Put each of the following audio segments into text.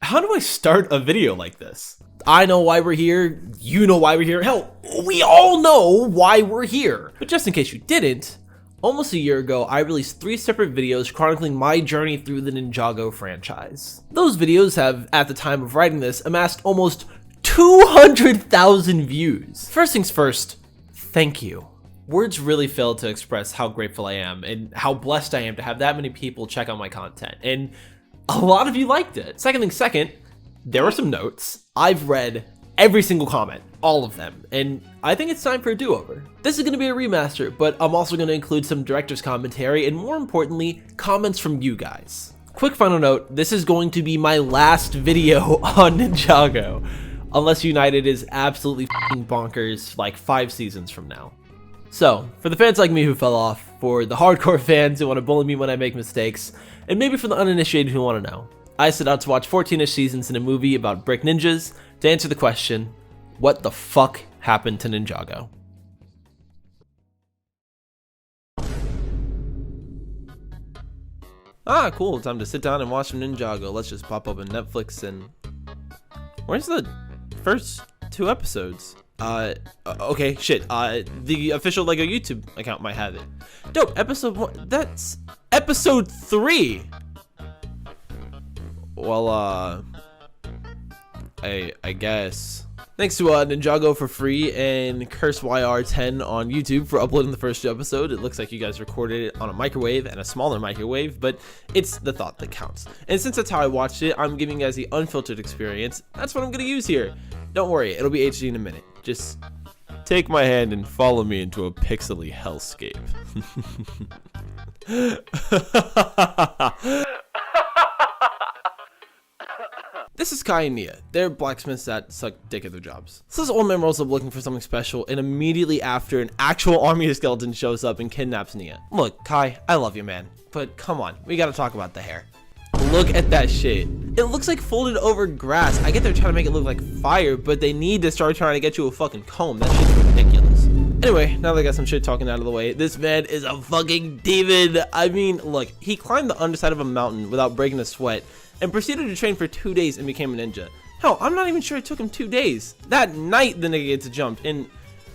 how do I start a video like this? I know why we're here, you know why we're here, hell, we all know why we're here. But just in case you didn't, almost a year ago, I released 3 separate videos chronicling my journey through the Ninjago franchise. Those videos have, at the time of writing this, amassed almost 200,000 views. First things first, thank you. Words really fail to express how grateful I am and how blessed I am to have that many people check out my content, and a lot of you liked it. Second thing second, there were some notes. I've read every single comment, all of them, and I think it's time for a do-over. This is going to be a remaster, but I'm also going to include some director's commentary and, more importantly, comments from you guys. Quick final note, this is going to be my last video on Ninjago, unless United is absolutely f***ing bonkers like 5 seasons from now. So, for the fans like me who fell off, for the hardcore fans who want to bully me when I make mistakes, and maybe for the uninitiated who want to know, I set out to watch 14-ish seasons in a movie about brick ninjas to answer the question, what the fuck happened to Ninjago? Ah, cool, time to sit down and watch some Ninjago. Let's just pop open Netflix and... Where's the first 2 episodes? Okay, shit, the official LEGO YouTube account might have it. Dope, episode 1, that's episode 3! Well, I guess. Thanks to Ninjago for free and CurseYR10 on YouTube for uploading the first episode. It looks like you guys recorded it on a microwave and a smaller microwave, but it's the thought that counts. And since that's how I watched it, I'm giving you guys the unfiltered experience. That's what I'm gonna use here. Don't worry, it'll be HD in a minute. Just take my hand and follow me into a pixely hellscape. This is Kai and Nia. They're blacksmiths that suck dick at their jobs. So this old man rolls up looking for something special, and immediately after, an actual army of skeletons shows up and kidnaps Nia. Look, Kai, I love you, man, but come on, we gotta talk about the hair. Look at that shit. It looks like folded over grass. I get they're trying to make it look like fire, but they need to start trying to get you a fucking comb. That shit's ridiculous. Anyway, now that I got some shit talking out of the way, this man is a fucking demon. I mean, look, he climbed the underside of a mountain without breaking a sweat and proceeded to train for 2 days and became a ninja. Hell, I'm not even sure it took him 2 days. That night, the nigga gets jumped. And,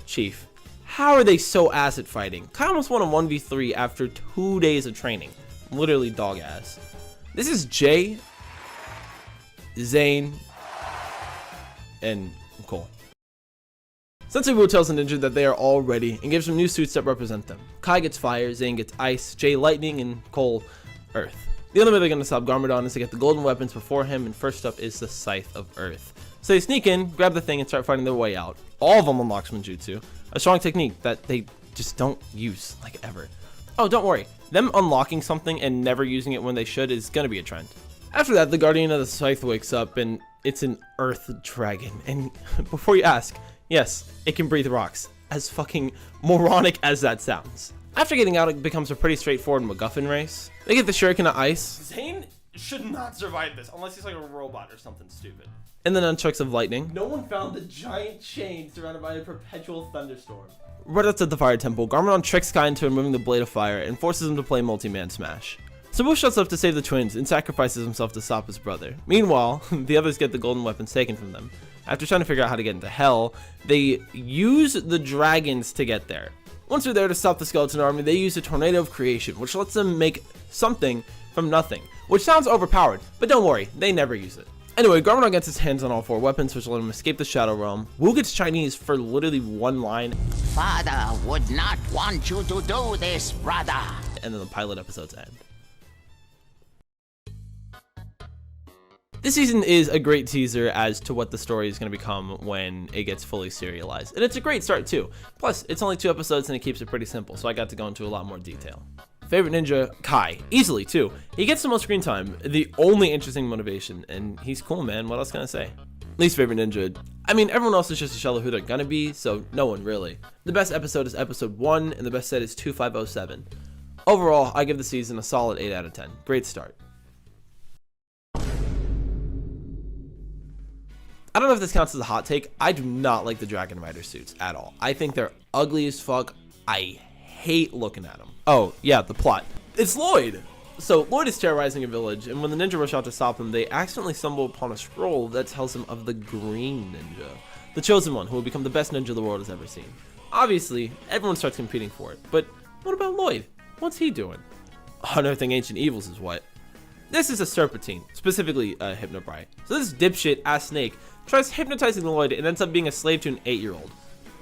Chief, how are they so ass at fighting? Kai almost won a 1v3 after 2 days of training. Literally dog ass. This is Jay, Zane, and Cole. Sensei Wu tells the ninja that they are all ready and gives them new suits that represent them. Kai gets fire, Zane gets ice, Jay lightning, and Cole earth. The only way they're going to stop Garmadon is to get the golden weapons before him, and first up is the Scythe of Earth. So they sneak in, grab the thing, and start fighting their way out. All of them unlock Spinjitzu, a strong technique that they just don't use, like, ever. Oh, don't worry. Them unlocking something and never using it when they should is going to be a trend. After that, the Guardian of the Scythe wakes up, and it's an Earth Dragon. And before you ask, yes, it can breathe rocks, as fucking moronic as that sounds. After getting out, it becomes a pretty straightforward MacGuffin race. They get the Shuriken of Ice. Zane should not survive this, unless he's like a robot or something stupid. And the Nunchucks of Lightning. No one found the giant chain surrounded by a perpetual thunderstorm. Right outside the Fire Temple, Garmadon tricks Kai into removing the Blade of Fire and forces him to play multi-man smash. Sabu shuts up to save the twins and sacrifices himself to stop his brother. Meanwhile, the others get the golden weapons taken from them. After trying to figure out how to get into hell, they use the dragons to get there. Once they're there to stop the skeleton army, they use a tornado of creation, which lets them make something from nothing, which sounds overpowered, but don't worry, they never use it. Anyway, Garmadon gets his hands on all 4 weapons, which let him escape the Shadow Realm. Wu gets Chinese for literally 1 line. Father would not want you to do this, brother. And then the pilot episodes end. This season is a great teaser as to what the story is going to become when it gets fully serialized. And it's a great start too. Plus, it's only 2 episodes and it keeps it pretty simple, so I got to go into a lot more detail. Favorite ninja, Kai. Easily too. He gets the most screen time, the only interesting motivation, and he's cool, man. What else can I say? Least favorite ninja. I mean, everyone else is just a shell of who they're gonna be, so no one really. The best episode is episode 1, and the best set is 2507. Overall, I give the season a solid 8 out of 10. Great start. I don't know if this counts as a hot take. I do not like the Dragon Rider suits at all. I think they're ugly as fuck. I hate looking at them. Oh, yeah, the plot. It's Lloyd. So Lloyd is terrorizing a village, and when the ninja rush out to stop him, they accidentally stumble upon a scroll that tells them of the Green Ninja, the chosen one who will become the best ninja the world has ever seen. Obviously, everyone starts competing for it, but what about Lloyd? What's he doing? Unearthing ancient evils is what. This is a Serpentine, specifically a Hypnobrite. So this dipshit ass snake tries hypnotizing Lloyd and ends up being a slave to an 8-year-old.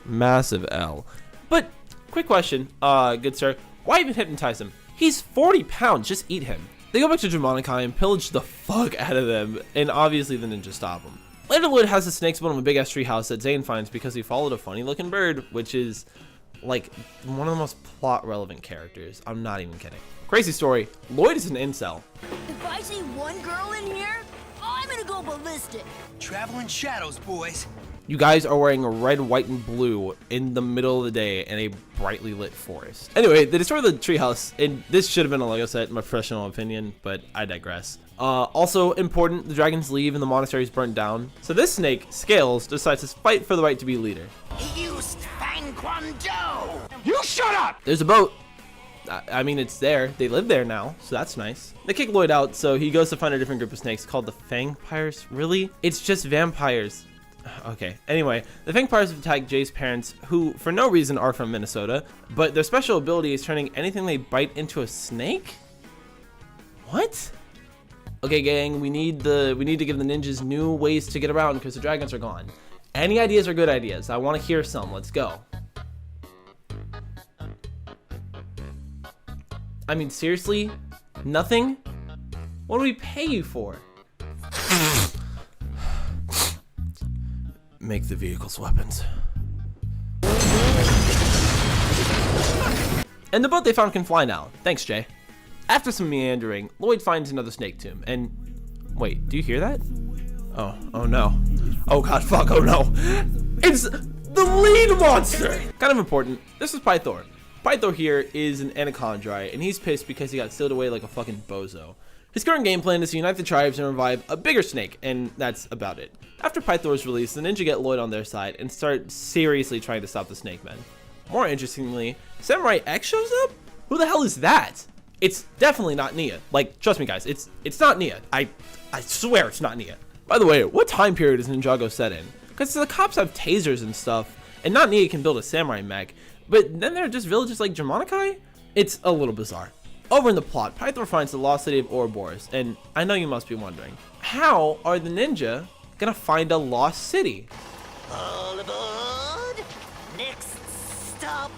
Massive L. But, quick question, good sir, why even hypnotize him? He's 40 pounds, just eat him. They go back to Draconikai and pillage the fuck out of them, and obviously the ninjas stop him. Later, Lloyd has the snake spawn of a big ass treehouse that Zane finds because he followed a funny looking bird, which is like one of the most plot relevant characters. I'm not even kidding. Crazy story, Lloyd is an incel. If I see one girl in here, I'm gonna go ballistic. Traveling shadows, boys. You guys are wearing red, white, and blue in the middle of the day in a brightly lit forest. Anyway, they destroy the treehouse, and this should have been a Lego set, in my professional opinion, but I digress. Also important, the dragons leave and the monastery is burnt down. So this snake, Scales, decides to fight for the right to be leader. He used Fang Quan Do! You shut up! There's a boat. I mean, it's there. They live there now, so that's nice. They kick Lloyd out, so he goes to find a different group of snakes called the Fangpires. Really? It's just vampires. Okay, anyway, the Fangpires attack Jay's parents, who for no reason are from Minnesota, but their special ability is turning anything they bite into a snake? What? Okay, gang, we need to give the ninjas new ways to get around because the dragons are gone. Any ideas are good ideas. I want to hear some. Let's go. I mean, seriously? Nothing? What do we pay you for? Make the vehicles weapons. And the boat they found can fly now. Thanks, Jay. After some meandering, Lloyd finds another snake tomb, and wait, do you hear that? Oh no. Oh god, fuck, oh no. It's the lead monster! Kind of important, this is Pythor. Pythor here is an Anacondrae, and he's pissed because he got sealed away like a fucking bozo. His current game plan is to unite the tribes and revive a bigger snake, and that's about it. After Pythor is released, the ninja get Lloyd on their side and start seriously trying to stop the snake men. More interestingly, Samurai X shows up? Who the hell is that? It's definitely not Nia. Like, trust me guys, it's not Nia. I swear it's not Nia. By the way, what time period is Ninjago set in? Because the cops have tasers and stuff, and not Nia can build a samurai mech, but then there are just villages like Draconikai? It's a little bizarre. Over in the plot, Pythor finds the lost city of Ouroboros, and I know you must be wondering, how are the ninja gonna find a lost city? All aboard! Next stop,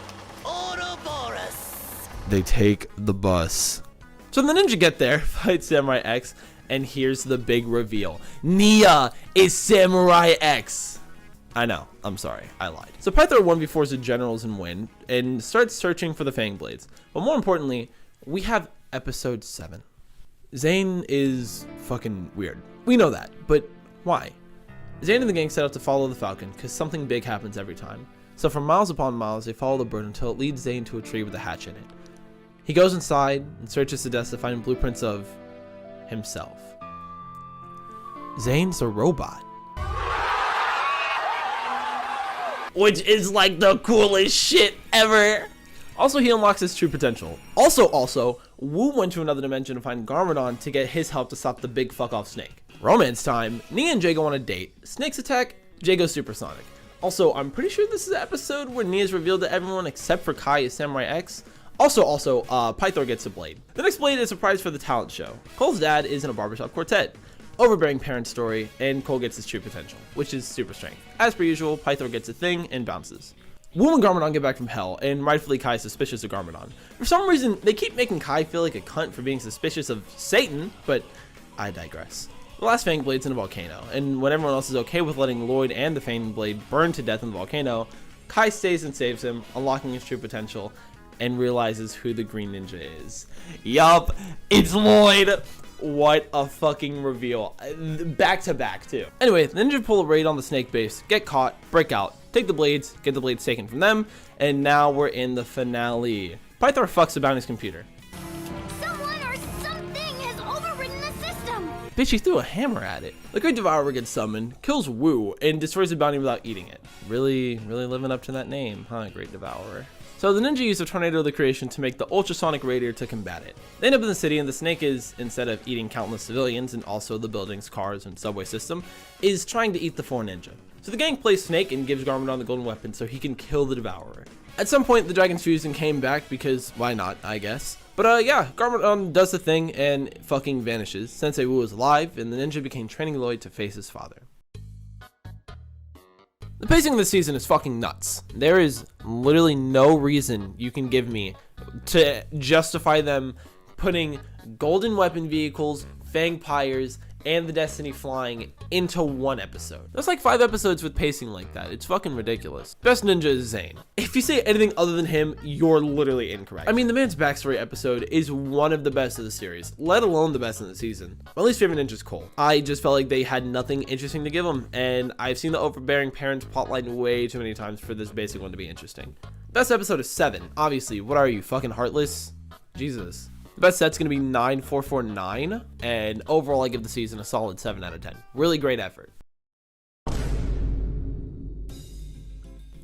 Ouroboros! They take the bus. So the ninja get there, fight Samurai X, and here's the big reveal. Nia is Samurai X! I know, I'm sorry, I lied. So Pythor 1v4s the generals and win, and starts searching for the Fang Blades. But more importantly, we have episode 7. Zane is fucking weird. We know that, but why? Zane and the gang set out to follow the Falcon, because something big happens every time. So for miles upon miles, they follow the bird until it leads Zane to a tree with a hatch in it. He goes inside and searches the desk to find blueprints of himself. Zane's a robot. Which is like the coolest shit ever. Also, he unlocks his true potential. Also, Wu went to another dimension to find Garmadon to get his help to stop the big fuck off snake. Romance time. Nia and Jay go on a date. Snakes attack. Jay goes supersonic. Also, I'm pretty sure this is the episode where Nia's revealed to everyone except for Kai as Samurai X. Also, Pythor gets a blade. The next blade is a prize for the talent show. Cole's dad is in a barbershop quartet. Overbearing parent story, and Cole gets his true potential, which is super strength. As per usual, Pythor gets a thing and bounces. Wu and Garmadon get back from hell, and rightfully Kai is suspicious of Garmadon. For some reason, they keep making Kai feel like a cunt for being suspicious of Satan, but I digress. The last Fang Blade's in a volcano, and when everyone else is okay with letting Lloyd and the Fang Blade burn to death in the volcano, Kai stays and saves him, unlocking his true potential, and realizes who the Green Ninja is. Yup, it's Lloyd! What a fucking reveal. Back to back, too. Anyway, the ninja pull a raid on the snake base, get caught, break out, take the blades, get the blades taken from them, and now we're in the finale. Pythor fucks about his computer. Someone or something has overridden the system. Bitch, he threw a hammer at it. The Great Devourer gets summoned, kills Wu, and destroys the bounty without eating it. Really living up to that name, huh, Great Devourer? So the ninja use a tornado of the creation to make the ultrasonic radiator to combat it. They end up in the city, and the snake is, instead of eating countless civilians and also the buildings, cars, and subway system, is trying to eat the 4 ninja. So the gang plays Snake and gives Garmadon the golden weapon so he can kill the Devourer. At some point, the dragons fused and came back because why not, I guess. But yeah, Garmadon does the thing and fucking vanishes. Sensei Wu is alive, and the ninja became training Lloyd to face his father. The pacing of the season is fucking nuts. There is literally no reason you can give me to justify them putting golden weapon vehicles, fang pyres, and the Destiny flying into one episode. That's like 5 episodes with pacing like that. It's fucking ridiculous. Best ninja is Zane. If you say anything other than him, you're literally incorrect. I mean, the man's backstory episode is one of the best of the series, let alone the best in the season. My least favorite ninja is Cole. I just felt like they had nothing interesting to give him, and I've seen the overbearing parents plotline way too many times for this basic one to be interesting. Best episode is 7. Obviously, what are you, fucking heartless? Jesus. The best set's going to be 9449, and overall I give the season a solid 7 out of 10. Really great effort.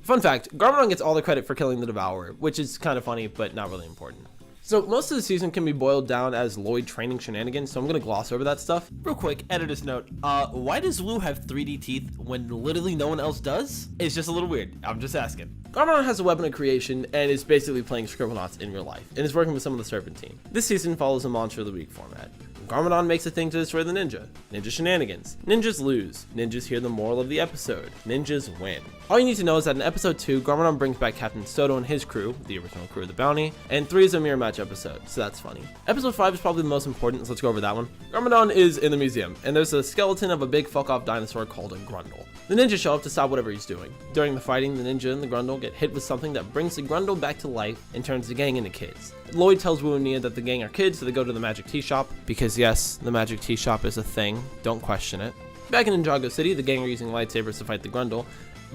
Fun fact, Garmadon gets all the credit for killing the Devourer, which is kind of funny, but not really important. So most of the season can be boiled down as Lloyd training shenanigans, so I'm going to gloss over that stuff. Real quick, editor's note, why does Wu have 3D teeth when literally no one else does? It's just a little weird, I'm just asking. Garmadon has a weapon of creation and is basically playing Scribblenauts in real life, and is working with some of the Serpentine. This season follows a Monster of the Week format. Garmadon makes a thing to destroy the ninja. Ninja shenanigans. Ninjas lose. Ninjas hear the moral of the episode. Ninjas win. All you need to know is that in episode 2, Garmadon brings back Captain Soto and his crew, the original crew of the bounty, and 3 is a mirror match episode, so that's funny. Episode 5 is probably the most important, so let's go over that one. Garmadon is in the museum, and there's a skeleton of a big fuck-off dinosaur called a Grundle. The ninja show up to stop whatever he's doing. During the fighting, the ninja and the Grundle get hit with something that brings the Grundle back to life and turns the gang into kids. Lloyd tells Wu and Nia that the gang are kids, so they go to the Magic Tea Shop, because yes, the Magic Tea Shop is a thing, don't question it. Back in Ninjago City, the gang are using lightsabers to fight the Grundle,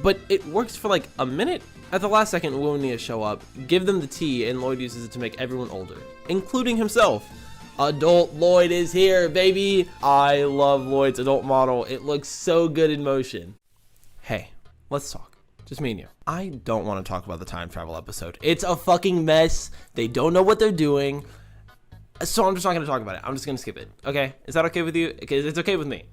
but it works for like a minute. At the last second, Wu and Nia show up, give them the tea, and Lloyd uses it to make everyone older, including himself. Adult Lloyd is here, baby! I love Lloyd's adult model, it looks so good in motion. Hey, let's talk. Just me and you. I don't want to talk about the time travel episode. It's a fucking mess. They don't know what they're doing. So I'm just not going to talk about it. I'm just going to skip it. Okay? Is that okay with you? Okay, it's okay with me.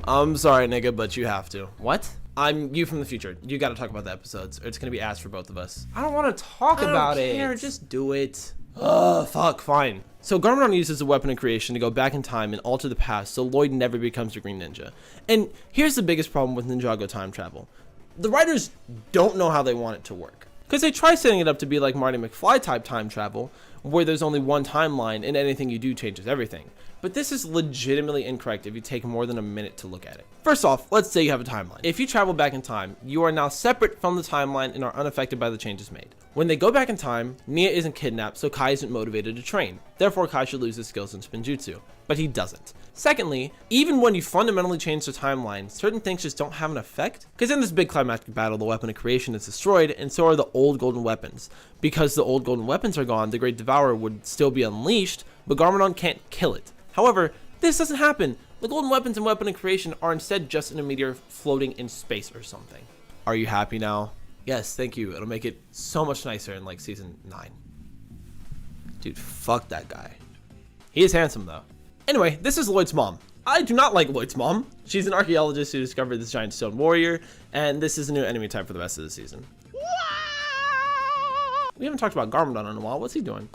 I'm sorry, nigga, but you have to. What? I'm you from the future. You got to talk about the episodes, or it's going to be ass for both of us. I don't want to talk about it. I don't care. Just do it. Ugh, fuck, fine. So Garmadon uses a weapon of creation to go back in time and alter the past so Lloyd never becomes a Green Ninja. And here's the biggest problem with Ninjago time travel. The writers don't know how they want it to work. Because they try setting it up to be like Marty McFly type time travel, where there's only one timeline and anything you do changes everything. But this is legitimately incorrect if you take more than a minute to look at it. First off, let's say you have a timeline. If you travel back in time, you are now separate from the timeline and are unaffected by the changes made. When they go back in time, Nia isn't kidnapped, so Kai isn't motivated to train. Therefore, Kai should lose his skills in Spinjitzu. But he doesn't. Secondly, even when you fundamentally change the timeline, certain things just don't have an effect. Because in this big climactic battle, the weapon of creation is destroyed, and so are the old golden weapons. Because the old golden weapons are gone, the Great Devourer would still be unleashed, but Garmadon can't kill it. However, this doesn't happen. The golden weapons and weapon of creation are instead just in a meteor floating in space or something. Are you happy now? Yes, thank you. It'll make it so much nicer in like season 9. Dude, fuck that guy. He is handsome though. Anyway, this is Lloyd's mom. I do not like Lloyd's mom. She's an archaeologist who discovered this giant stone warrior, and this is a new enemy type for the rest of the season. We haven't talked about Garmadon in a while. What's he doing?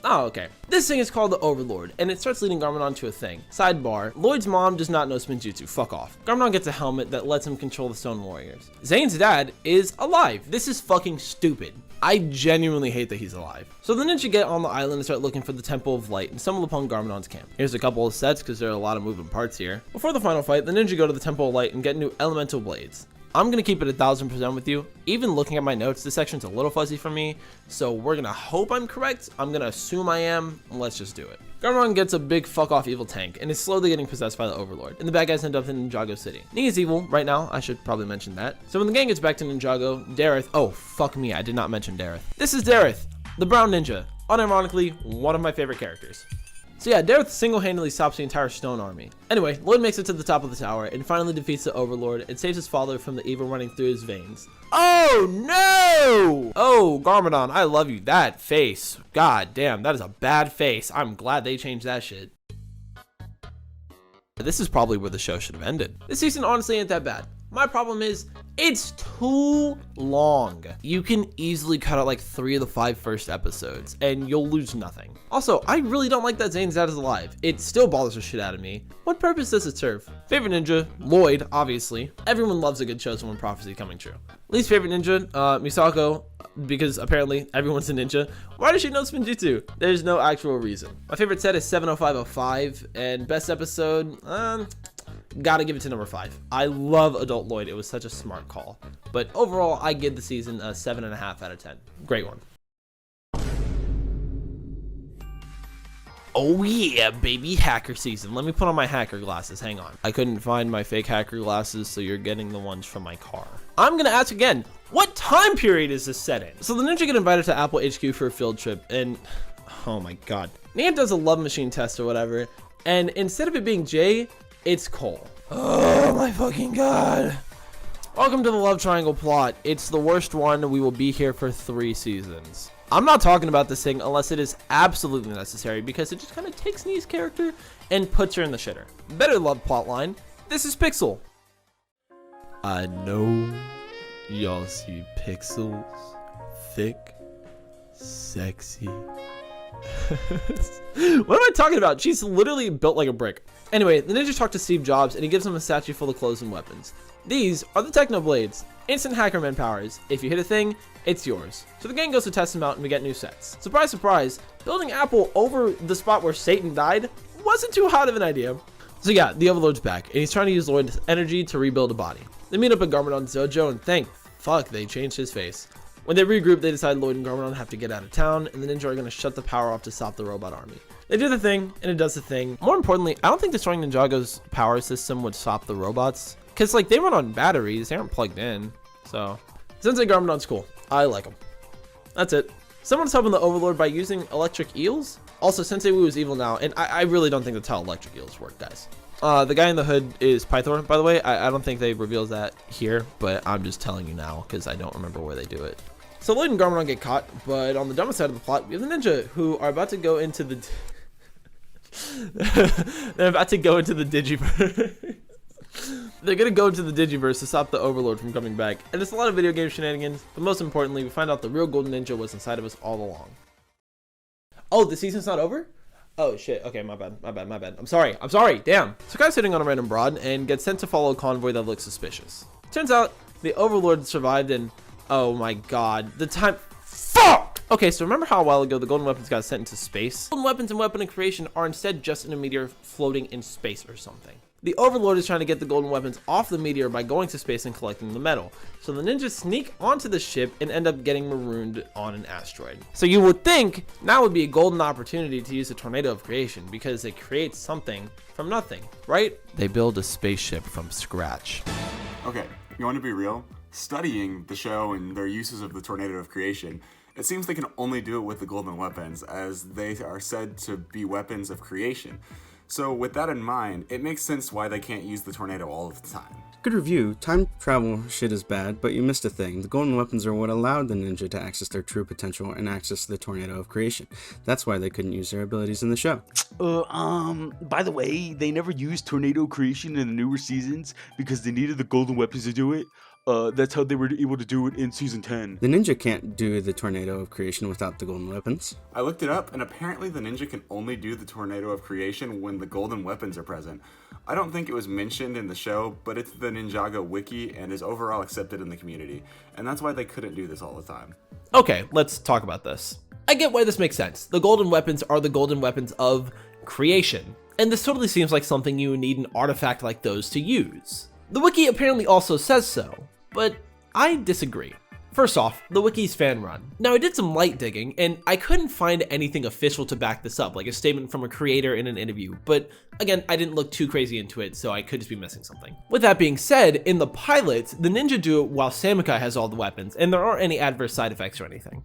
Oh, okay. This thing is called the Overlord, and it starts leading Garmadon to a thing. Sidebar, Lloyd's mom does not know Spinjitzu, fuck off. Garmadon gets a helmet that lets him control the Stone Warriors. Zane's dad is alive. This is fucking stupid. I genuinely hate that he's alive. So the ninja get on the island and start looking for the Temple of Light and stumble upon Garmadon's camp. Here's a couple of sets because there are a lot of moving parts here. Before the final fight, the ninja go to the Temple of Light and get new elemental blades. I'm gonna keep it 1000% with you. Even looking at my notes, this section's a little fuzzy for me, so we're gonna hope I'm correct. I'm gonna assume I am, and let's just do it. Garmadon gets a big fuck off evil tank and is slowly getting possessed by the Overlord, and the bad guys end up in Ninjago City. Nia's evil right now, I should probably mention that. So when the gang gets back to Ninjago, Dareth, oh fuck me, I did not mention Dareth. This is Dareth, the brown ninja, unironically one of my favorite characters. So yeah, Dareth single-handedly stops the entire stone army. Anyway, Lloyd makes it to the top of the tower and finally defeats the Overlord and saves his father from the evil running through his veins. Oh no! Oh, Garmadon, I love you. That face. God damn, that is a bad face. I'm glad they changed that shit. This is probably where the show should have ended. This season honestly ain't that bad. My problem is, it's too long. You can easily cut out like 3 of the 5 first episodes and you'll lose nothing. Also, I really don't like that Zane's dad is alive. It still bothers the shit out of me. What purpose does it serve? Favorite ninja, Lloyd, obviously. Everyone loves a good Chosen One prophecy coming true. Least favorite ninja, Misako, because apparently everyone's a ninja. Why does she know Spinjitzu? There's no actual reason. My favorite set is 70505 and best episode, gotta give it to number 5. I love Adult Lloyd. It was such a smart call. But overall, I give the season a 7.5 out of 10. Great one. Oh yeah, baby, hacker season. Let me put on my hacker glasses. Hang on. I couldn't find my fake hacker glasses, so you're getting the ones from my car. I'm gonna ask again, what time period is this set in? So the ninja get invited to Apple HQ for a field trip, and oh my god. Nan does a love machine test or whatever, and instead of it being Jay, it's Cole. Oh my fucking god. Welcome to the love triangle plot. It's the worst one. We will be here for 3 seasons. I'm not talking about this thing unless it is absolutely necessary because it just kind of takes Nee's character and puts her in the shitter. Better love plotline. This is Pixel. I know y'all see pixels, thick, sexy. What am I talking about? She's literally built like a brick. Anyway, the ninja talk to Steve Jobs and he gives him a statue full of clothes and weapons. These are the Techno Blades, instant hackerman powers. If you hit a thing, it's yours. So the gang goes to test them out and we get new sets. Surprise, surprise, building Apple over the spot where Satan died wasn't too hot of an idea. So yeah, the Overlord's back and he's trying to use Lloyd's energy to rebuild a body. They meet up at Garmadon's dojo and thank fuck they changed his face. When they regroup, they decide Lloyd and Garmadon have to get out of town and the ninja are going to shut the power off to stop the robot army. They do the thing and it does the thing. More importantly, I don't think destroying Ninjago's power system would stop the robots. Because like they run on batteries, they aren't plugged in. So Sensei Garmadon's cool. I like him. That's it. Someone's helping the Overlord by using electric eels. Also, Sensei Wu is evil now, and I really don't think that's how electric eels work, guys. The guy in the hood is Pythor, by the way. I don't think they reveal that here, but I'm just telling you now because I don't remember where they do it. So Lloyd and Garmadon get caught, but on the dumber side of the plot, we have the ninja who are about to go into the they're about to go into the Digiverse. They're gonna go into the Digiverse to stop the Overlord from coming back, and it's a lot of video game shenanigans, but most importantly, we find out the real golden ninja was inside of us all along. Oh, the season's not over? Oh shit, okay, my bad. I'm sorry, damn. So guy's sitting on a random broad and gets sent to follow a convoy that looks suspicious. Turns out, the Overlord survived and, oh my god, the time, fuck! Okay, so remember how a while ago the golden weapons got sent into space? Golden weapons and weapon creation are instead just in a meteor floating in space or something. The Overlord is trying to get the golden weapons off the meteor by going to space and collecting the metal. So the ninjas sneak onto the ship and end up getting marooned on an asteroid. So you would think now would be a golden opportunity to use the tornado of creation because it creates something from nothing, right? They build a spaceship from scratch. Okay, you want to be real? Studying the show and their uses of the tornado of creation, it seems they can only do it with the golden weapons as they are said to be weapons of creation. So with that in mind, it makes sense why they can't use the tornado all of the time. Good review. Time travel shit is bad, but you missed a thing. The golden weapons are what allowed the ninja to access their true potential and access the tornado of creation. That's why they couldn't use their abilities in the show. By the way, they never used tornado creation in the newer seasons because they needed the golden weapons to do it. That's how they were able to do it in season 10. The ninja can't do the tornado of creation without the golden weapons. I looked it up, and apparently the ninja can only do the tornado of creation when the golden weapons are present. I don't think it was mentioned in the show, but it's the Ninjago wiki and is overall accepted in the community, and that's why they couldn't do this all the time. Okay, let's talk about this. I get why this makes sense. The golden weapons are the golden weapons of creation, and this totally seems like something you would need an artifact like those to use. The wiki apparently also says so, but I disagree. First off, the wiki's fan run. Now I did some light digging and I couldn't find anything official to back this up, like a statement from a creator in an interview, but again, I didn't look too crazy into it, so I could just be missing something. With that being said, in the pilot, the ninja do it while Samukai has all the weapons, and there aren't any adverse side effects or anything.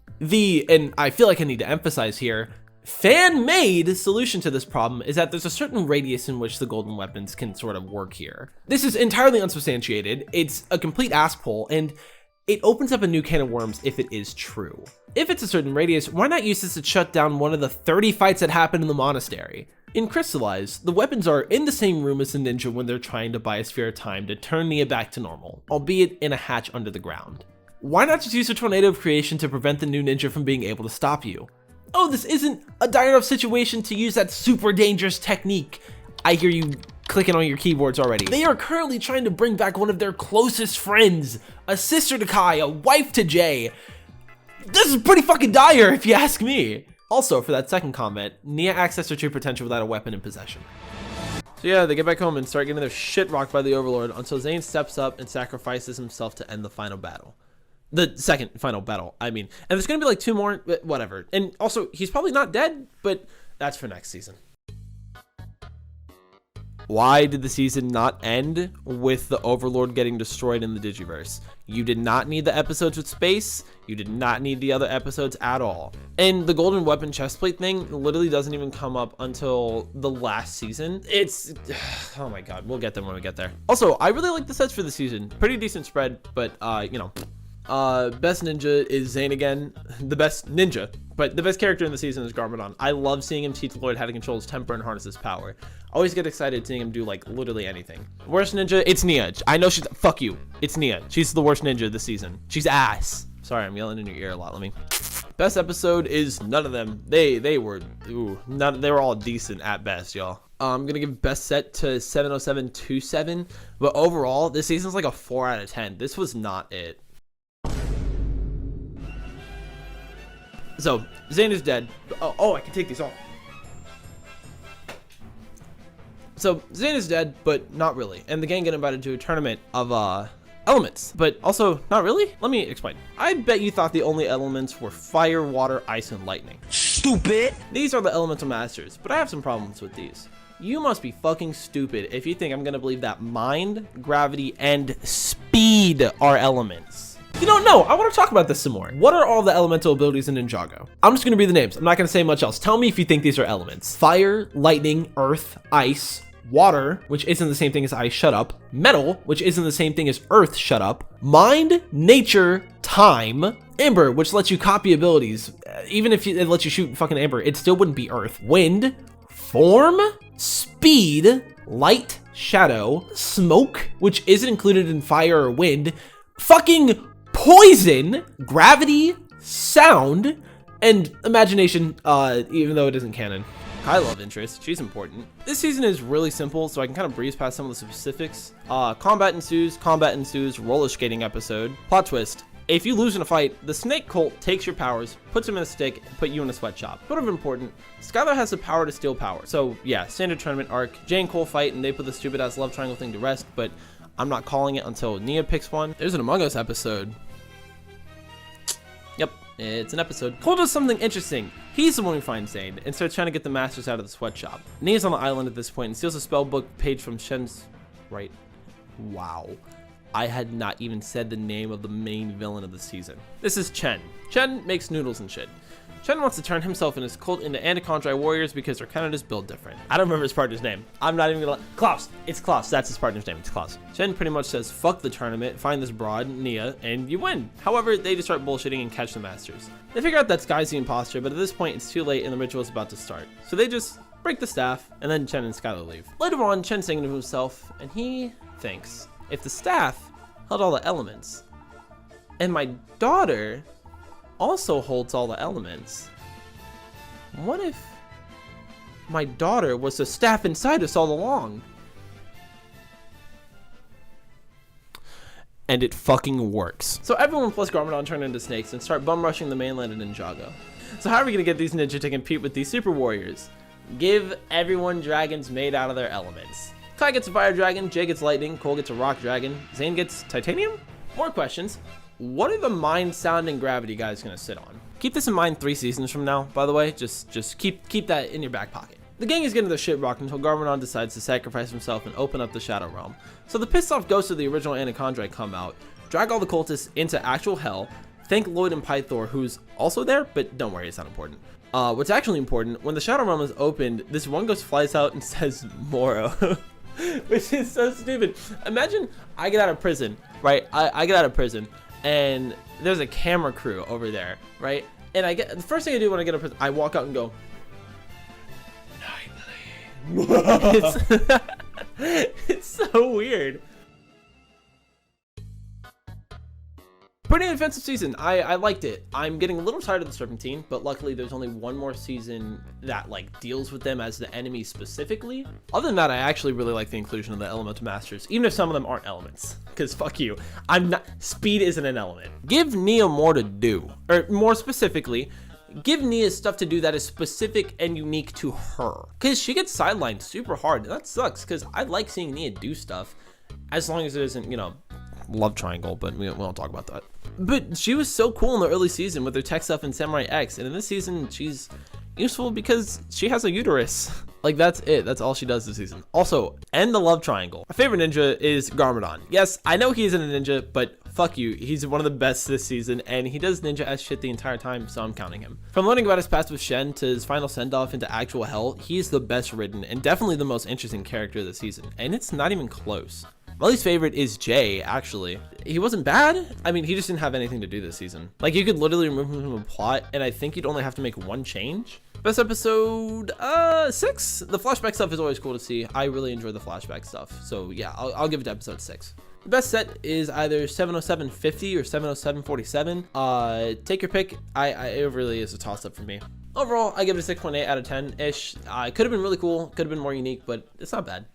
And I feel like I need to emphasize here, fan-made solution to this problem is that there's a certain radius in which the golden weapons can sort of work here. This is entirely unsubstantiated. It's a complete ass pull, and it opens up a new can of worms if it is true. If it's a certain radius, why not use this to shut down one of the 30 fights that happen in the monastery? In Crystalized, the weapons are in the same room as the ninja when they're trying to buy a sphere of time to turn Nia back to normal, albeit in a hatch under the ground. Why not just use a tornado of creation to prevent the new ninja from being able to stop you? Oh, this isn't a dire enough situation to use that super dangerous technique. I hear you clicking on your keyboards already. They are currently trying to bring back one of their closest friends, a sister to Kai, a wife to Jay. This is pretty fucking dire if you ask me. Also, for that second comment, Nia accessed her true potential without a weapon in possession. So yeah, they get back home and start getting their shit rocked by the Overlord until Zane steps up and sacrifices himself to end the final battle. The second final battle, I mean. And there's gonna be like 2 more, but whatever. And also, he's probably not dead, but that's for next season. Why did the season not end with the Overlord getting destroyed in the Digiverse? You did not need the episodes with space. You did not need the other episodes at all. And the golden weapon chestplate thing literally doesn't even come up until the last season. It's, oh my god, we'll get there when we get there. Also, I really like the sets for the season. Pretty decent spread, but you know. Best ninja is Zane again, the best ninja, but the best character in the season is Garmadon. I love seeing him teach Lloyd how to control his temper and harness his power. Always get excited seeing him do like literally anything. Worst ninja, it's Nia. I know she's, fuck you, it's Nia. She's the worst ninja this season. She's ass. Sorry, I'm yelling in your ear a lot, let me. Best episode is none of them. They were, they were all decent at best, y'all. I'm gonna give best set to 70727, but overall, this season's like a 4 out of 10. This was not it. So, Zane is dead. Oh, I can take these off. So, Zane is dead, but not really. And the gang get invited to a tournament of, elements. But also, not really? Let me explain. I bet you thought the only elements were fire, water, ice, and lightning. Stupid! These are the elemental masters, but I have some problems with these. You must be fucking stupid if you think I'm gonna believe that mind, gravity, and speed are elements. If you don't know, I want to talk about this some more. What are all the elemental abilities in Ninjago? I'm just going to read the names. I'm not going to say much else. Tell me if you think these are elements. Fire, lightning, earth, ice, water, which isn't the same thing as ice, shut up. Metal, which isn't the same thing as earth, shut up. Mind, nature, time. Ember, which lets you copy abilities. Even if it lets you shoot fucking ember, it still wouldn't be earth. Wind, form, speed, light, shadow, smoke, which isn't included in fire or wind. Fucking poison, gravity, sound, and imagination, even though it isn't canon. I love interest, she's important. This season is really simple, so I can kind of breeze past some of the specifics. Combat ensues, roller skating episode. Plot twist, if you lose in a fight, the snake cult takes your powers, puts them in a stick, and put you in a sweatshop. Sort of important, Skylar has the power to steal power. So yeah, standard tournament arc, Jay and Cole fight, and they put the stupid ass love triangle thing to rest, but I'm not calling it until Nia picks one. There's an Among Us episode. Yep, it's an episode. Cole does something interesting. He's the one who finds Zane and starts trying to get the masters out of the sweatshop. Nia's on the island at this point and steals a spellbook page from Shen's right. Wow. I had not even said the name of the main villain of the season. This is Chen. Chen makes noodles and shit. Chen wants to turn himself and his cult into Anacondri warriors because they're kind of just built different. I don't remember his partner's name. I'm not even gonna Klaus. It's Klaus. That's his partner's name. It's Klaus. Chen pretty much says, fuck the tournament, find this broad, Nia, and you win. However, they just start bullshitting and catch the masters. They figure out that Sky's the imposter, but at this point, it's too late and the ritual is about to start. So they just break the staff, and then Chen and Skylar leave. Later on, Chen's thinking to himself, and he thinks, if the staff held all the elements, and my daughter also holds all the elements, what if my daughter was the staff inside us all along? And it fucking works. So everyone plus Garmadon turn into snakes and start bum rushing the mainland in Ninjago. So how are we gonna get these ninja to compete with these super warriors? Give everyone dragons made out of their elements. Kai gets a fire dragon, Jay gets lightning, Cole gets a rock dragon, Zane gets titanium? More questions. What are the mind, sound, and gravity guys gonna sit on? Keep this in mind 3 seasons from now, by the way. Just keep that in your back pocket. The gang is getting their shit rocked until Garmadon decides to sacrifice himself and open up the Shadow Realm. So the pissed off ghosts of the original Anacondri come out, drag all the cultists into actual hell, thank Lloyd and Pythor, who's also there, but don't worry, it's not important. What's actually important, when the Shadow Realm is opened, this one ghost flies out and says Moro. Which is so stupid. Imagine I get out of prison, right? I get out of prison, and there's a camera crew over there, right? And the first thing I do when I get out of prison, I walk out and go, it's so weird. Pretty offensive season. I liked it. I'm getting a little tired of the Serpentine, but luckily there's only one more season that like deals with them as the enemy specifically. Other than that, I actually really like the inclusion of the elemental masters, even if some of them aren't elements. Because fuck you, speed isn't an element. Give Nia more to do, or more specifically, give Nia stuff to do that is specific and unique to her. Because she gets sidelined super hard, and that sucks. Because I like seeing Nia do stuff, as long as it isn't, you know, love triangle, but we won't talk about that. But she was so cool in the early season with her tech stuff in Samurai X, and in this season she's useful because she has a uterus. Like, that's it. That's all she does this season. Also, end the love triangle. My favorite ninja is Garmadon. Yes, I know he isn't a ninja, but fuck you. He's one of the best this season, and he does ninja as shit the entire time, so I'm counting him. From learning about his past with Shen to his final send-off into actual hell, he's the best written and definitely the most interesting character this season, and it's not even close. My least favorite is Jay, actually. He wasn't bad. I mean, he just didn't have anything to do this season. Like, you could literally remove him from a plot, and I think you'd only have to make one change. Best episode, 6. The flashback stuff is always cool to see. I really enjoy the flashback stuff. So yeah, I'll give it to episode 6. The best set is either 70750 or 70747. Take your pick. It really is a toss-up for me. Overall, I give it a 6.8 out of 10-ish. It could have been really cool, could have been more unique, but it's not bad.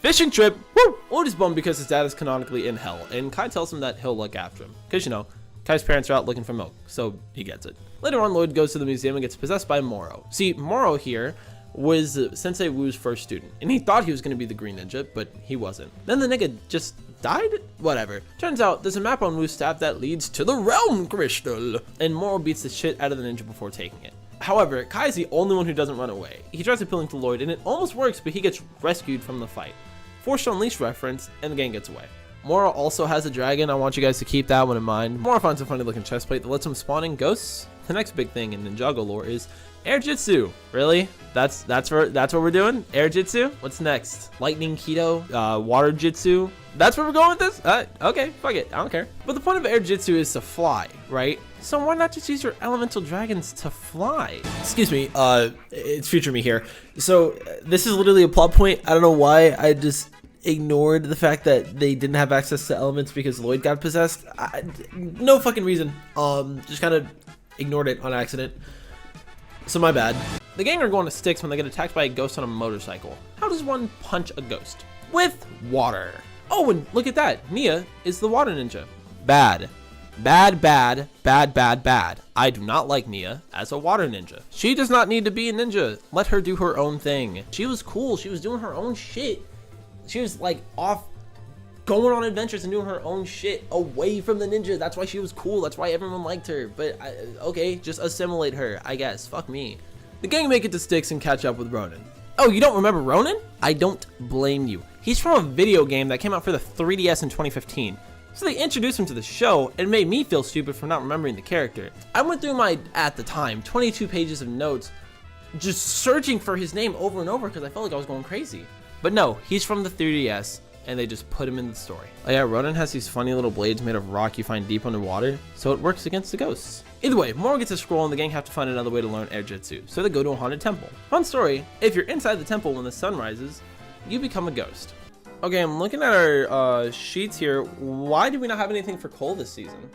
Fishing trip! Woo! Lloyd is bummed because his dad is canonically in hell, and Kai tells him that he'll look after him. Because, you know, Kai's parents are out looking for milk, so he gets it. Later on, Lloyd goes to the museum and gets possessed by Moro. See, Moro here was Sensei Wu's first student, and he thought he was going to be the Green Ninja, but he wasn't. Then the nigga just died? Whatever. Turns out there's a map on Wu's staff that leads to the Realm Crystal, and Moro beats the shit out of the ninja before taking it. However, Kai is the only one who doesn't run away. He tries appealing to Lloyd, and it almost works, but he gets rescued from the fight. Forced to Unleash reference, and the gang gets away. Moro also has a dragon. I want you guys to keep that one in mind. Moro finds a funny looking chest plate that lets him spawn in ghosts. The next big thing in Ninjago lore is Air Jitsu. Really? That's what we're doing? Air Jitsu? What's next? Lightning Keto? Water Jitsu? That's where we're going with this? Okay, fuck it. I don't care. But the point of Air Jitsu is to fly, right? So why not just use your elemental dragons to fly? Excuse me, it's future me here. So this is literally a plot point. I don't know why I just ignored the fact that they didn't have access to elements because Lloyd got possessed. No fucking reason. Just kind of ignored it on accident. So my bad. The gang are going to Styx when they get attacked by a ghost on a motorcycle. How does one punch a ghost? With water. Oh, and look at that. Nia is the water ninja. Bad. Bad, bad, bad, bad, bad. I do not like Nia as a water ninja. She does not need to be a ninja. Let her do her own thing. She was cool. She was doing her own shit. She was like off going on adventures and doing her own shit away from the ninja. That's why she was cool. That's why everyone liked her. But okay, just assimilate her, I guess. Fuck me. The gang make it to Styx and catch up with Ronan. Oh, you don't remember Ronan? I don't blame you. He's from a video game that came out for the 3DS in 2015. So they introduced him to the show and made me feel stupid for not remembering the character. I went through my, at the time, 22 pages of notes just searching for his name over and over because I felt like I was going crazy. But no, he's from the 3DS and they just put him in the story. Oh yeah, Ronan has these funny little blades made of rock you find deep underwater, so it works against the ghosts. Either way, Moro gets a scroll and the gang have to find another way to learn Air Jitsu, so they go to a haunted temple. Fun story, if you're inside the temple when the sun rises, you become a ghost. Okay, I'm looking at our sheets here. Why do we not have anything for Cole this season?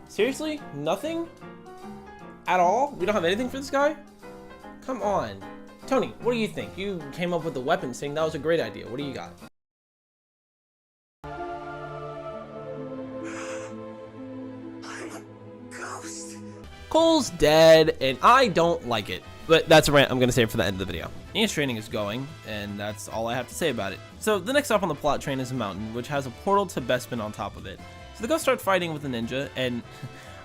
Seriously? Nothing? At all? We don't have anything for this guy? Come on. Tony, what do you think? You came up with the weapons thing. That was a great idea. What do you got? I'm a ghost. Cole's dead, and I don't like it. But that's a rant I'm going to save for the end of the video. Nia's training is going, and that's all I have to say about it. So the next stop on the plot train is a mountain, which has a portal to Bespin on top of it. So the ghosts start fighting with the ninja, and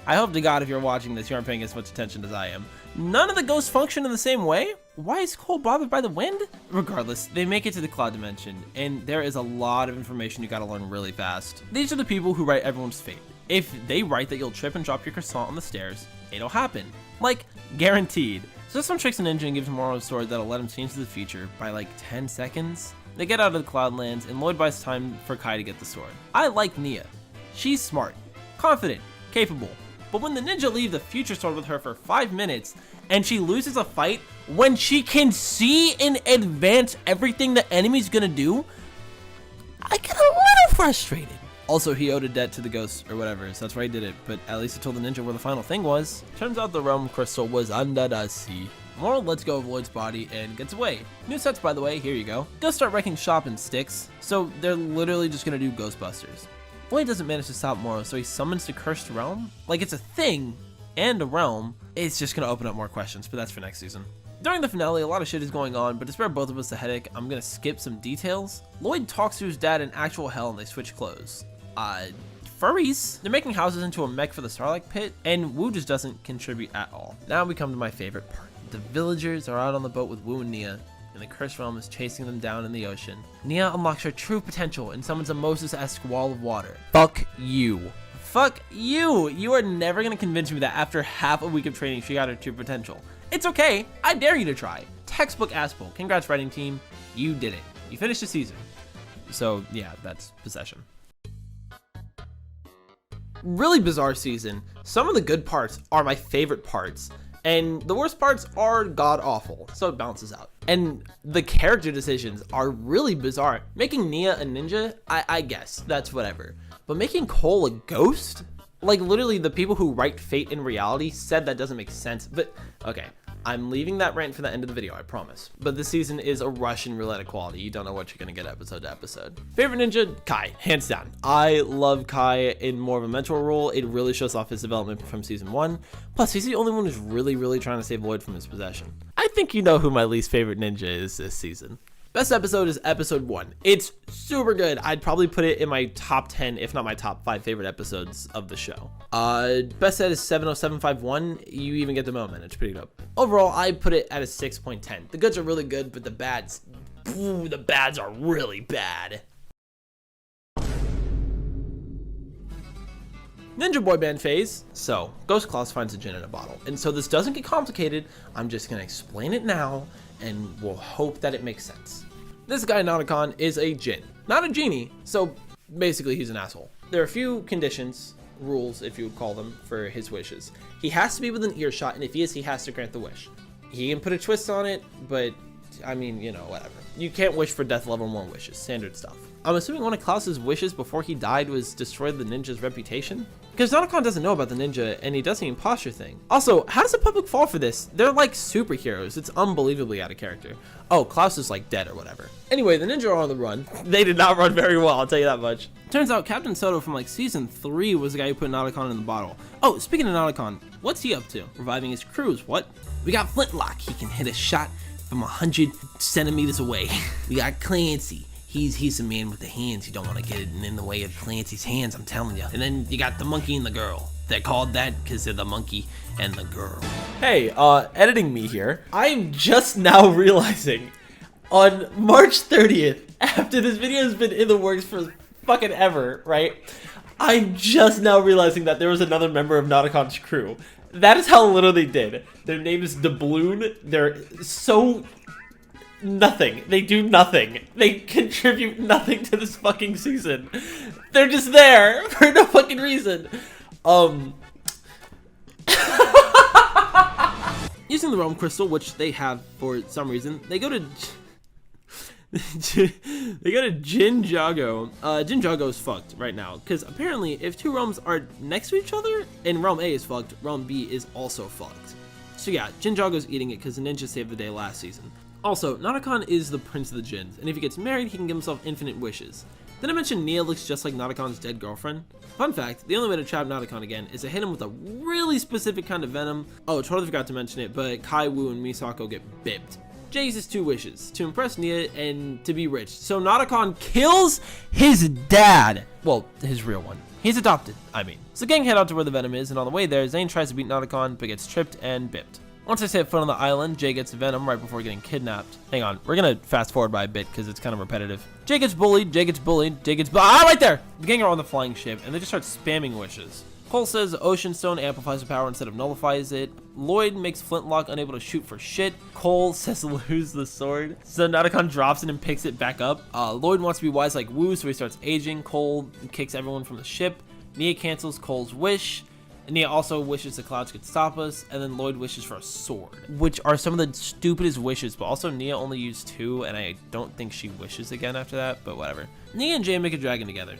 I hope to God if you're watching this, you aren't paying as much attention as I am. None of the ghosts function in the same way? Why is Cole bothered by the wind? Regardless, they make it to the cloud dimension, and there is a lot of information you gotta learn really fast. These are the people who write everyone's fate. If they write that you'll trip and drop your croissant on the stairs, it'll happen. Like, guaranteed. So some tricks in Ninja and gives Moro a sword that'll let him change to the future by like 10 seconds. They get out of the Cloudlands, and Lloyd buys time for Kai to get the sword. I like Nia. She's smart, confident, capable. But when the ninja leave the future sword with her for 5 minutes, and she loses a fight when she can see in advance everything the enemy's gonna do, I get a little frustrated. Also, he owed a debt to the ghosts or whatever, so that's why he did it, but at least he told the ninja where the final thing was. Turns out the realm crystal was under the sea. Moral lets go of Lloyd's body and gets away. New sets, by the way, here you go. Ghosts start wrecking shop and sticks, so they're literally just gonna do Ghostbusters. Lloyd doesn't manage to stop Moro, so he summons the cursed realm. Like, it's a thing and a realm. It's just gonna open up more questions, but that's for next season. During the finale, a lot of shit is going on, but to spare both of us a headache, I'm gonna skip some details. Lloyd talks to his dad in actual hell and they switch clothes. Furries. They're making houses into a mech for the Starlight Pit, and Wu just doesn't contribute at all. Now we come to my favorite part. The villagers are out on the boat with Wu and Nia, and the cursed realm is chasing them down in the ocean. Nia unlocks her true potential and summons a Moses-esque wall of water. Fuck you. Fuck you! You are never gonna convince me that after half a week of training she got her true potential. It's okay, I dare you to try. Textbook asshole. Congrats, writing team. You did it. You finished the season. So yeah, that's possession. Really bizarre season. Some of the good parts are my favorite parts, and the worst parts are god awful, so it balances out. And the character decisions are really bizarre. Making Nia a ninja, I guess, that's whatever. But making Cole a ghost? Like, literally the people who write fate in reality said that doesn't make sense, but okay. I'm leaving that rant for the end of the video, I promise. But this season is a Russian roulette quality. You don't know what you're gonna get episode to episode. Favorite ninja? Kai, hands down. I love Kai in more of a mentor role. It really shows off his development from season 1. Plus, he's the only one who's really trying to save Lloyd from his possession. I think you know who my least favorite ninja is this season. Best episode is episode 1. It's super good. I'd probably put it in my top 10, if not my top 5 favorite episodes of the show. Best set is 70751. You even get the moment. It's pretty dope. Overall, I put it at a 6.10. The goods are really good, but the bads are really bad. Ninja boy band phase. So, Ghost Claus finds a gin in a bottle. And so this doesn't get complicated. I'm just gonna explain it now, and we'll hope that it makes sense. This guy, Nauticon, is a djinn, not a genie, so basically he's an asshole. There are a few conditions, rules if you would call them, for his wishes. He has to be within earshot, and if he is, he has to grant the wish. He can put a twist on it, but I mean, you know, whatever. You can't wish for death level more wishes, standard stuff. I'm assuming one of Klaus's wishes before he died was destroy the ninja's reputation? Because Nauticon doesn't know about the ninja, and he does the imposture thing. Also, how does the public fall for this? They're like superheroes. It's unbelievably out of character. Oh, Klaus is like dead or whatever. Anyway, the ninja are on the run. They did not run very well, I'll tell you that much. Turns out Captain Soto from like season 3 was the guy who put Nauticon in the bottle. Oh, speaking of Nauticon, what's he up to? Reviving his crews, what? We got Flintlock. He can hit a shot from 100 centimeters away. We got Clancy. He's the man with the hands. You don't want to get it in the way of Clancy's hands, I'm telling you. And then you got the monkey and the girl. They're called that because they're the monkey and the girl. Hey, editing me here. I'm just now realizing on March 30th, after this video has been in the works for fucking ever, right? I'm just now realizing that there was another member of Nauticon's crew. That is how little they did. Their name is Doubloon. They're so... nothing. They do nothing. They contribute nothing to this fucking season. They're just there for no fucking reason. Using the Realm Crystal, which they have for some reason, they go to Ninjago. Ninjago is fucked right now, because apparently if two realms are next to each other and Realm A is fucked, Realm B is also fucked. So yeah, Ninjago's eating it because the ninja saved the day last season. Also, Nauticon is the prince of the djinns, and if he gets married, he can give himself infinite wishes. Did I mention Nia looks just like Nauticon's dead girlfriend? Fun fact, the only way to trap Nauticon again is to hit him with a really specific kind of venom. Oh, totally forgot to mention it, but Kai, Wu, and Misako get bipped. Jay's his 2 wishes, to impress Nia and to be rich. So Nauticon kills his dad. Well, his real one. He's adopted, I mean. So the gang head out to where the Venom is, and on the way there, Zane tries to beat Nauticon, but gets tripped and bipped. Once they set foot on the island, Jay gets Venom right before getting kidnapped. Hang on, we're gonna fast forward by a bit because it's kind of repetitive. Jay gets bullied, right there! The gang are on the flying ship, and they just start spamming wishes. Cole says Ocean Stone amplifies the power instead of nullifies it. Lloyd makes Flintlock unable to shoot for shit. Cole says lose the sword. So Nauticon drops it and picks it back up. Lloyd wants to be wise like Wu, so he starts aging. Cole kicks everyone from the ship. Nia cancels Cole's wish. Nia also wishes the clouds could stop us, and then Lloyd wishes for a sword, which are some of the stupidest wishes, but also Nia only used 2, and I don't think she wishes again after that, but whatever. Nia and Jay make a dragon together.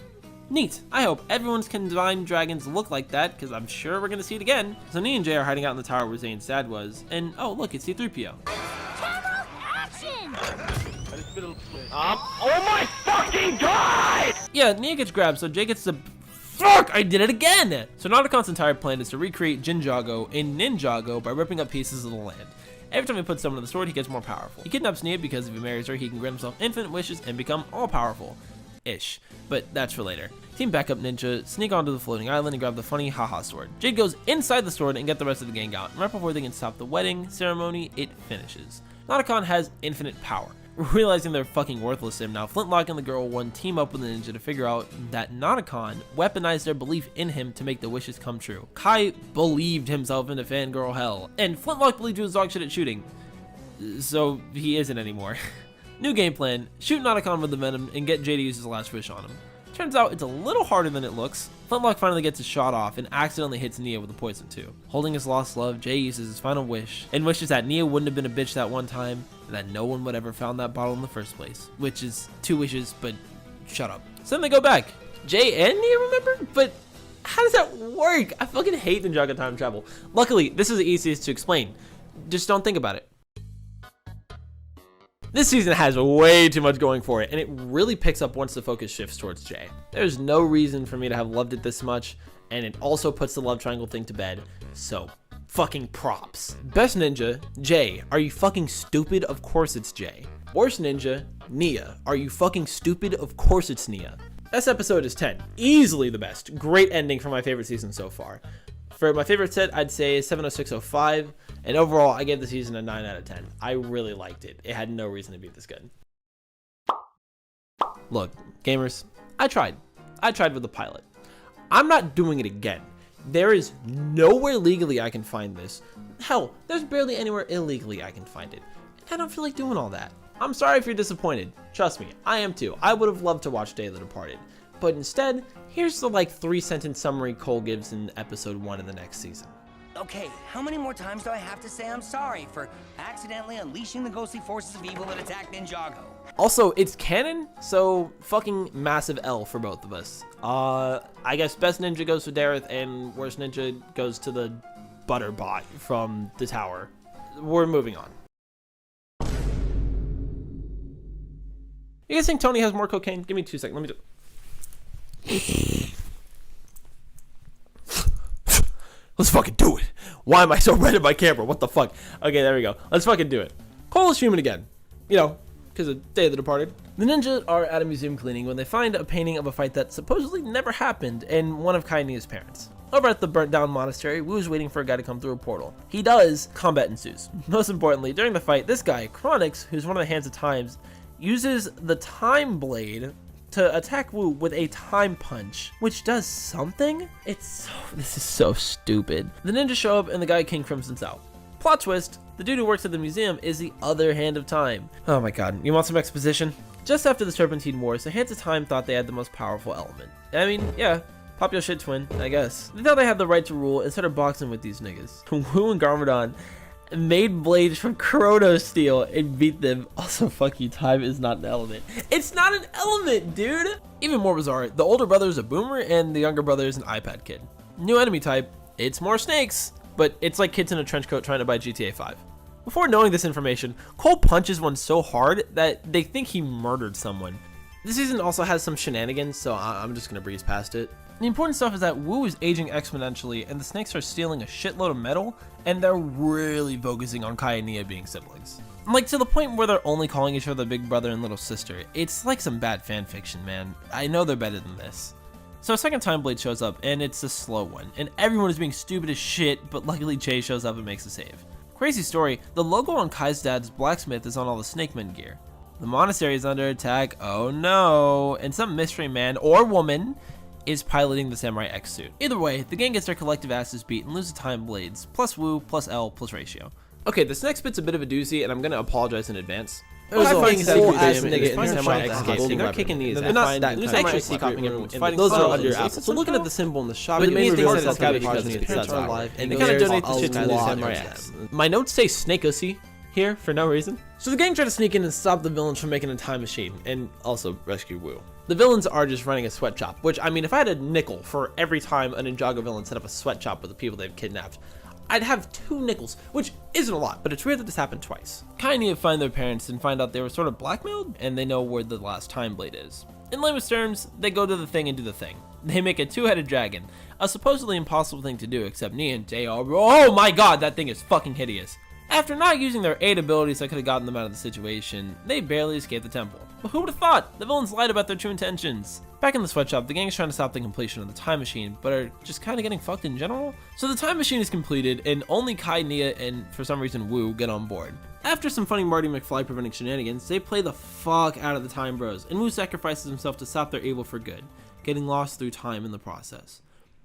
Neat. I hope everyone's combined dragons look like that, because I'm sure we're going to see it again. So Nia and Jay are hiding out in the tower where Zane's dad was, and oh look, it's C-3PO. Camera action! Oh my fucking god! Yeah, Nia gets grabbed, so Jay gets the... Fuck! I did it again! So Nauticon's entire plan is to recreate Jinjago in Ninjago by ripping up pieces of the land. Every time he puts someone on the sword, he gets more powerful. He kidnaps Nia because if he marries her, he can grant himself infinite wishes and become all-powerful. Ish. But that's for later. Team Backup Ninja sneak onto the floating island and grab the funny haha sword. Jade goes inside the sword and get the rest of the gang out. And right before they can stop the wedding ceremony, it finishes. Nauticon has infinite power. Realizing they're fucking worthless to him now, Flintlock and the Girl One team up with the ninja to figure out that Nauticon weaponized their belief in him to make the wishes come true. Kai believed himself into fangirl hell, and Flintlock believed he was dog shit at shooting. So he isn't anymore. New game plan, shoot Nauticon with the Venom and get Jay to use his last wish on him. Turns out it's a little harder than it looks. Flintlock finally gets his shot off and accidentally hits Nia with a poison too. Holding his lost love, Jay uses his final wish and wishes that Nia wouldn't have been a bitch that one time and that no one would ever found that bottle in the first place. Which is 2 wishes, but shut up. So then they go back. Jay and Nia remember? But how does that work? I fucking hate Ninjago time travel. Luckily, this is the easiest to explain. Just don't think about it. This season has way too much going for it, and it really picks up once the focus shifts towards Jay. There's no reason for me to have loved it this much, and it also puts the love triangle thing to bed, so fucking props. Best ninja, Jay. Are you fucking stupid? Of course it's Jay. Worst ninja, Nia. Are you fucking stupid? Of course it's Nia. This episode is 10. Easily the best. Great ending for my favorite season so far. For my favorite set, I'd say 70605, and overall, I gave the season a 9 out of 10. I really liked it. It had no reason to be this good. Look, gamers, I tried. I tried with the pilot. I'm not doing it again. There is nowhere legally I can find this. Hell, there's barely anywhere illegally I can find it. And I don't feel like doing all that. I'm sorry if you're disappointed. Trust me, I am too. I would have loved to watch Day of the Departed. But instead, here's the 3-sentence summary Cole gives in episode 1 of the next season. Okay, how many more times do I have to say I'm sorry for accidentally unleashing the ghostly forces of evil that attacked Ninjago? Also, it's canon, so fucking massive L for both of us. I guess best ninja goes to Dareth and worst ninja goes to the Butterbot from the tower. We're moving on. You guys think Tony has more cocaine? Give me 2 seconds. Let me do. Let's fucking do it. Why am I so red in my camera? What the fuck? Okay, there we go. Let's fucking do it. Cole is streaming again. You know, because of Day of the Departed. The ninjas are at a museum cleaning when they find a painting of a fight that supposedly never happened and one of Kai and Nia's parents. Over at the burnt down monastery, Wu is waiting for a guy to come through a portal. He does. Combat ensues. Most importantly, during the fight, this guy, Chronix, who's one of the Hands of Times, uses the Time Blade to attack Wu with a time punch, which does something? This is so stupid. The ninjas show up and the guy King Crimson's out. Plot twist, the dude who works at the museum is the other Hand of Time. Oh my god, you want some exposition? Just after the Serpentine Wars, the Hands of Time thought they had the most powerful element. I mean, yeah, pop your shit, twin, I guess. They thought they had the right to rule and started boxing with these niggas. Wu and Garmadon made blades from Chrono Steel and beat them. Also, fuck you, time is not an element. It's not an element, dude! Even more bizarre, the older brother is a boomer and the younger brother is an iPad kid. New enemy type, it's more snakes, but it's like kids in a trench coat trying to buy GTA 5. Before knowing this information, Cole punches one so hard that they think he murdered someone. This season also has some shenanigans, so I'm just gonna breeze past it. The important stuff is that Wu is aging exponentially and the snakes are stealing a shitload of metal, and they're really focusing on Kai and Nia being siblings. Like, to the point where they're only calling each other big brother and little sister. It's like some bad fan fiction, man. I know they're better than this. So a second Time Blade shows up, and it's a slow one, and everyone is being stupid as shit, but luckily Jay shows up and makes a save. Crazy story, the logo on Kai's dad's blacksmith is on all the Snakemen gear. The monastery is under attack, oh no, and some mystery man or woman is piloting the Samurai X suit. Either way, the gang gets their collective asses beat and loses Time Blades, plus Wu, plus L, plus ratio. Okay, this next bit's a bit of a doozy, and I'm gonna apologize in advance. It was fucking secret ass nigga in Samurai X case. They're kicking these. They're not that. They're actually secret rooms. Those are under apples. So looking at the symbol in the shop, the main thing is that's gotta be because his parents are alive, and they kind of donate the shit to the Samurai X. My notes say Snake-O-See here for no reason. So the gang try to sneak in and stop the villains from making a time machine, and also rescue Wu. The villains are just running a sweatshop, which, I mean, if I had a nickel for every time a Ninjago villain set up a sweatshop with the people they've kidnapped, I'd have 2 nickels, which isn't a lot, but it's weird that this happened twice. Kai and Nia find their parents and find out they were sort of blackmailed, and they know where the last Time Blade is. In layman's terms, they go to the thing and do the thing. They make a 2-headed dragon, a supposedly impossible thing to do, except Nia and Jay are, oh my god, that thing is fucking hideous. After not using their 8 abilities that could have gotten them out of the situation, they barely escape the temple. But who would have thought? The villains lied about their true intentions. Back in the sweatshop, the gang is trying to stop the completion of the time machine, but are just kind of getting fucked in general. So the time machine is completed, and only Kai, Nia, and for some reason Wu get on board. After some funny Marty McFly preventing shenanigans, they play the fuck out of the Time Bros, and Wu sacrifices himself to stop their evil for good, getting lost through time in the process.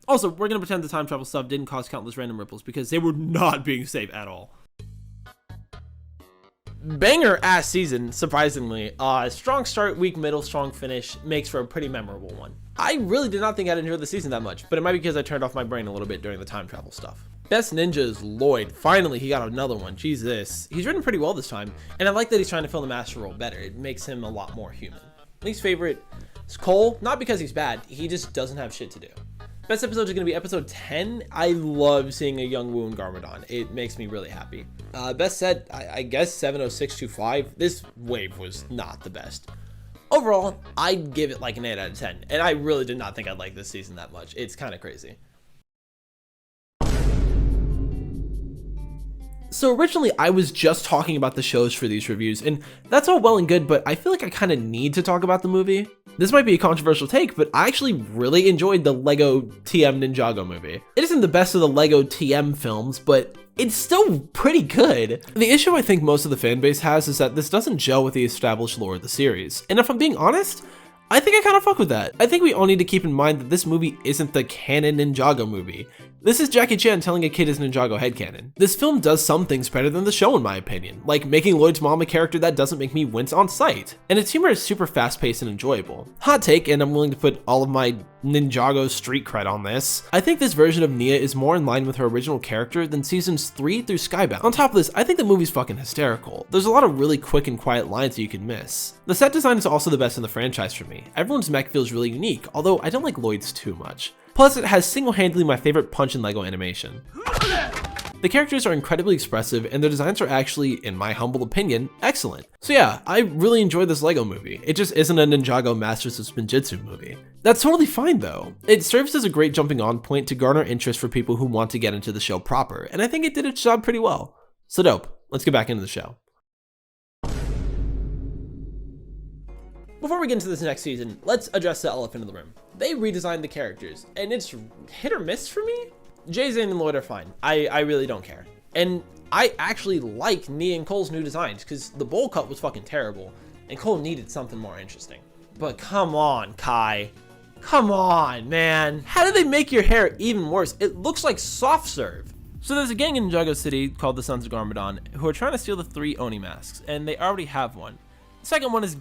Also, we're gonna pretend the time travel stuff didn't cause countless random ripples because they were not being safe at all. Banger ass season, surprisingly. Strong start, weak middle, strong finish makes for a pretty memorable one. I really did not think I'd enjoy the season that much, but it might be because I turned off my brain a little bit during the time travel stuff. Best ninja is Lloyd. Finally, he got another one. Jesus. He's written pretty well this time, and I like that he's trying to fill the master role better. It makes him a lot more human. Least favorite is Cole, not because he's bad, he just doesn't have shit to do. Best episode is going to be episode 10. I love seeing a young Wu and Garmadon. It makes me really happy. Best set, I guess 70625. This wave was not the best. Overall, I'd give it like an 8 out of 10. And I really did not think I'd like this season that much. It's kind of crazy. So originally I was just talking about the shows for these reviews, and that's all well and good, but I feel like I kind of need to talk about the movie. This might be a controversial take, but I actually really enjoyed the Lego TM Ninjago movie. It isn't the best of the Lego TM films, but it's still pretty good. The issue I think most of the fanbase has is that this doesn't gel with the established lore of the series, and if I'm being honest, I think I kind of fuck with that. I think we all need to keep in mind that this movie isn't the canon Ninjago movie. This is Jackie Chan telling a kid his Ninjago headcanon. This film does some things better than the show in my opinion, like making Lloyd's mom a character that doesn't make me wince on sight. And its humor is super fast paced and enjoyable. Hot take, and I'm willing to put all of my Ninjago street cred on this. I think this version of Nia is more in line with her original character than seasons 3 through Skybound. On top of this, I think the movie's fucking hysterical. There's a lot of really quick and quiet lines that you can miss. The set design is also the best in the franchise for me. Everyone's mech feels really unique, although I don't like Lloyd's too much. Plus, it has single-handedly my favorite punch in Lego animation. The characters are incredibly expressive, and their designs are actually, in my humble opinion, excellent. So yeah, I really enjoyed this Lego movie. It just isn't a Ninjago Masters of Spinjitzu movie. That's totally fine though. It serves as a great jumping on point to garner interest for people who want to get into the show proper, and I think it did its job pretty well. So dope, let's get back into the show. Before we get into this next season, let's address the elephant in the room. They redesigned the characters, and it's hit or miss for me. Jay, Zane, and Lloyd are fine. I really don't care. And I actually like Nia and Cole's new designs, because the bowl cut was fucking terrible, and Cole needed something more interesting. But come on, Kai. Come on, man. How did they make your hair even worse? It looks like soft serve. So there's a gang in Ninjago City called the Sons of Garmadon who are trying to steal the 3 Oni masks, and they already have one. The second one is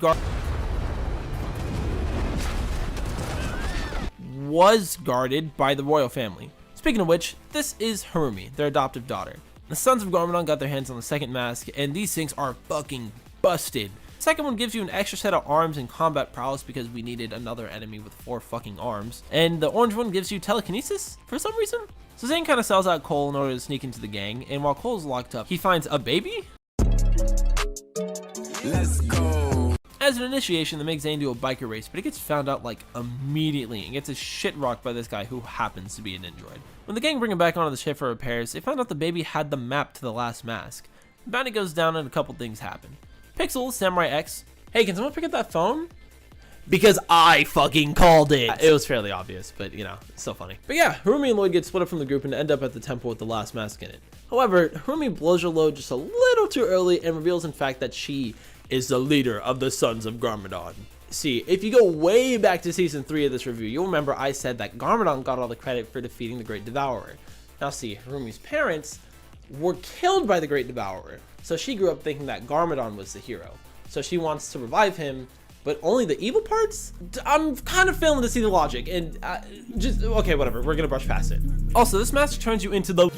was guarded by the royal family. Speaking of which, this is Harumi, their adoptive daughter. The Sons of Garmadon got their hands on the second mask, and these things are fucking busted. The second one gives you an extra set of arms and combat prowess because we needed another enemy with 4 fucking arms. And the orange one gives you telekinesis for some reason. So Zane kind of sells out Cole in order to sneak into the gang, and while Cole's locked up, he finds a baby? Let's go. As an initiation, they make Zane do a biker race, but he gets found out like immediately and gets his shit rocked by this guy who happens to be an android. When the gang bring him back onto the ship for repairs, they find out the baby had the map to the last mask. The bounty goes down and a couple things happen. Pixel, Samurai X, hey, can someone pick up that phone? because I fucking called it. It was fairly obvious, but you know, it's still funny. But yeah, Harumi and Lloyd get split up from the group and end up at the temple with the last mask in it. However, Harumi blows her load just a little too early and reveals in fact that she is the leader of the Sons of Garmadon. See, if you go way back to season 3 of this review, you'll remember I said that Garmadon got all the credit for defeating the Great Devourer. Now see, Harumi's parents were killed by the Great Devourer, so she grew up thinking that Garmadon was the hero. So she wants to revive him, but only the evil parts? I'm kind of failing to see the logic, and just, okay, whatever, we're gonna brush past it. Also, this mask turns you into the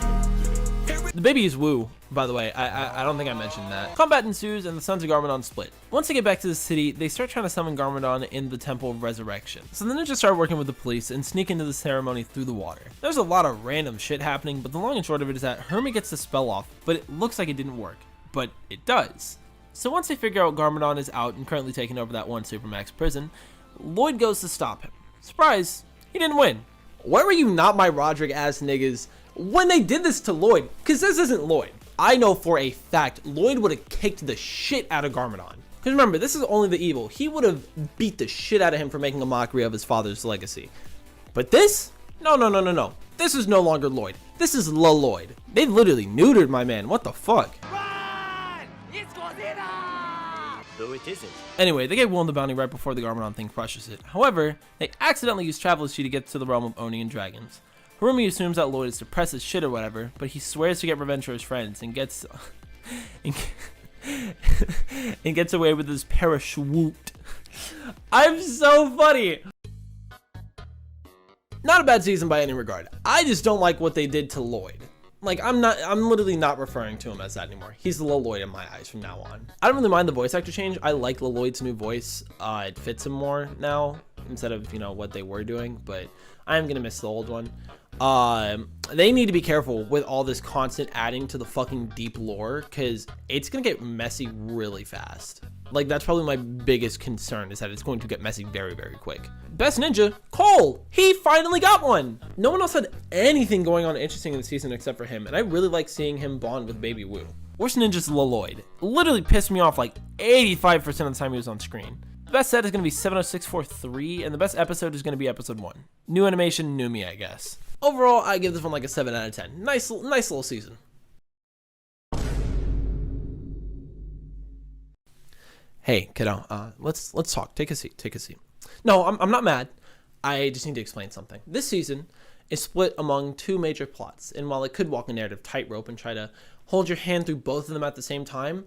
baby is Wu, by the way. I don't think I mentioned that. Combat ensues and the Sons of Garmadon split. Once they get back to the city, they start trying to summon Garmadon in the Temple of Resurrection. So the ninjas start working with the police and sneak into the ceremony through the water. There's a lot of random shit happening, but the long and short of it is that Hermie gets the spell off, but it looks like it didn't work. But it does. So once they figure out Garmadon is out and currently taking over that one Supermax prison, Lloyd goes to stop him. Surprise, he didn't win. Where were you not my Roderick ass niggas when they did this to Lloyd? Because this isn't Lloyd. I know for a fact Lloyd would have kicked the shit out of Garmadon. Because remember, this is only the evil. He would have beat the shit out of him for making a mockery of his father's legacy. But this? No. This is no longer Lloyd. This is Lloyd. They literally neutered my man. What the fuck? Run! It's Godzilla! Though it isn't. Anyway, they get Will the Bounty right before the Garmadon thing crushes it. However, they accidentally use Traveler's Chi to get to the realm of Oni and dragons. Harumi assumes that Lloyd is suppressed his shit or whatever, but he swears to get revenge for his friends and gets and gets away with his parachute. I'm so funny. Not a bad season by any regard. I just don't like what they did to Lloyd. Like, I'm literally not referring to him as that anymore. He's the Lloyd in my eyes from now on. I don't really mind the voice actor change. I like Lloyd's new voice. It fits him more now instead of, you know, what they were doing, but I am gonna miss the old one. They need to be careful with all this constant adding to the fucking deep lore, because it's gonna get messy really fast. Like, that's probably my biggest concern, is that it's going to get messy very, very quick. Best ninja, Cole! He finally got one! No one else had anything going on interesting in the season except for him, and I really like seeing him bond with Baby Wu. Worst ninja's Lloyd. Literally pissed me off like 85% of the time he was on screen. The best set is going to be 70643, and the best episode is going to be episode 1. New animation, new me, I guess. Overall, I give this one like a 7 out of 10. Nice little season. Hey, kiddo, let's talk. Take a seat. No, I'm not mad. I just need to explain something. This season is split among two major plots, and while it could walk a narrative tightrope and try to hold your hand through both of them at the same time,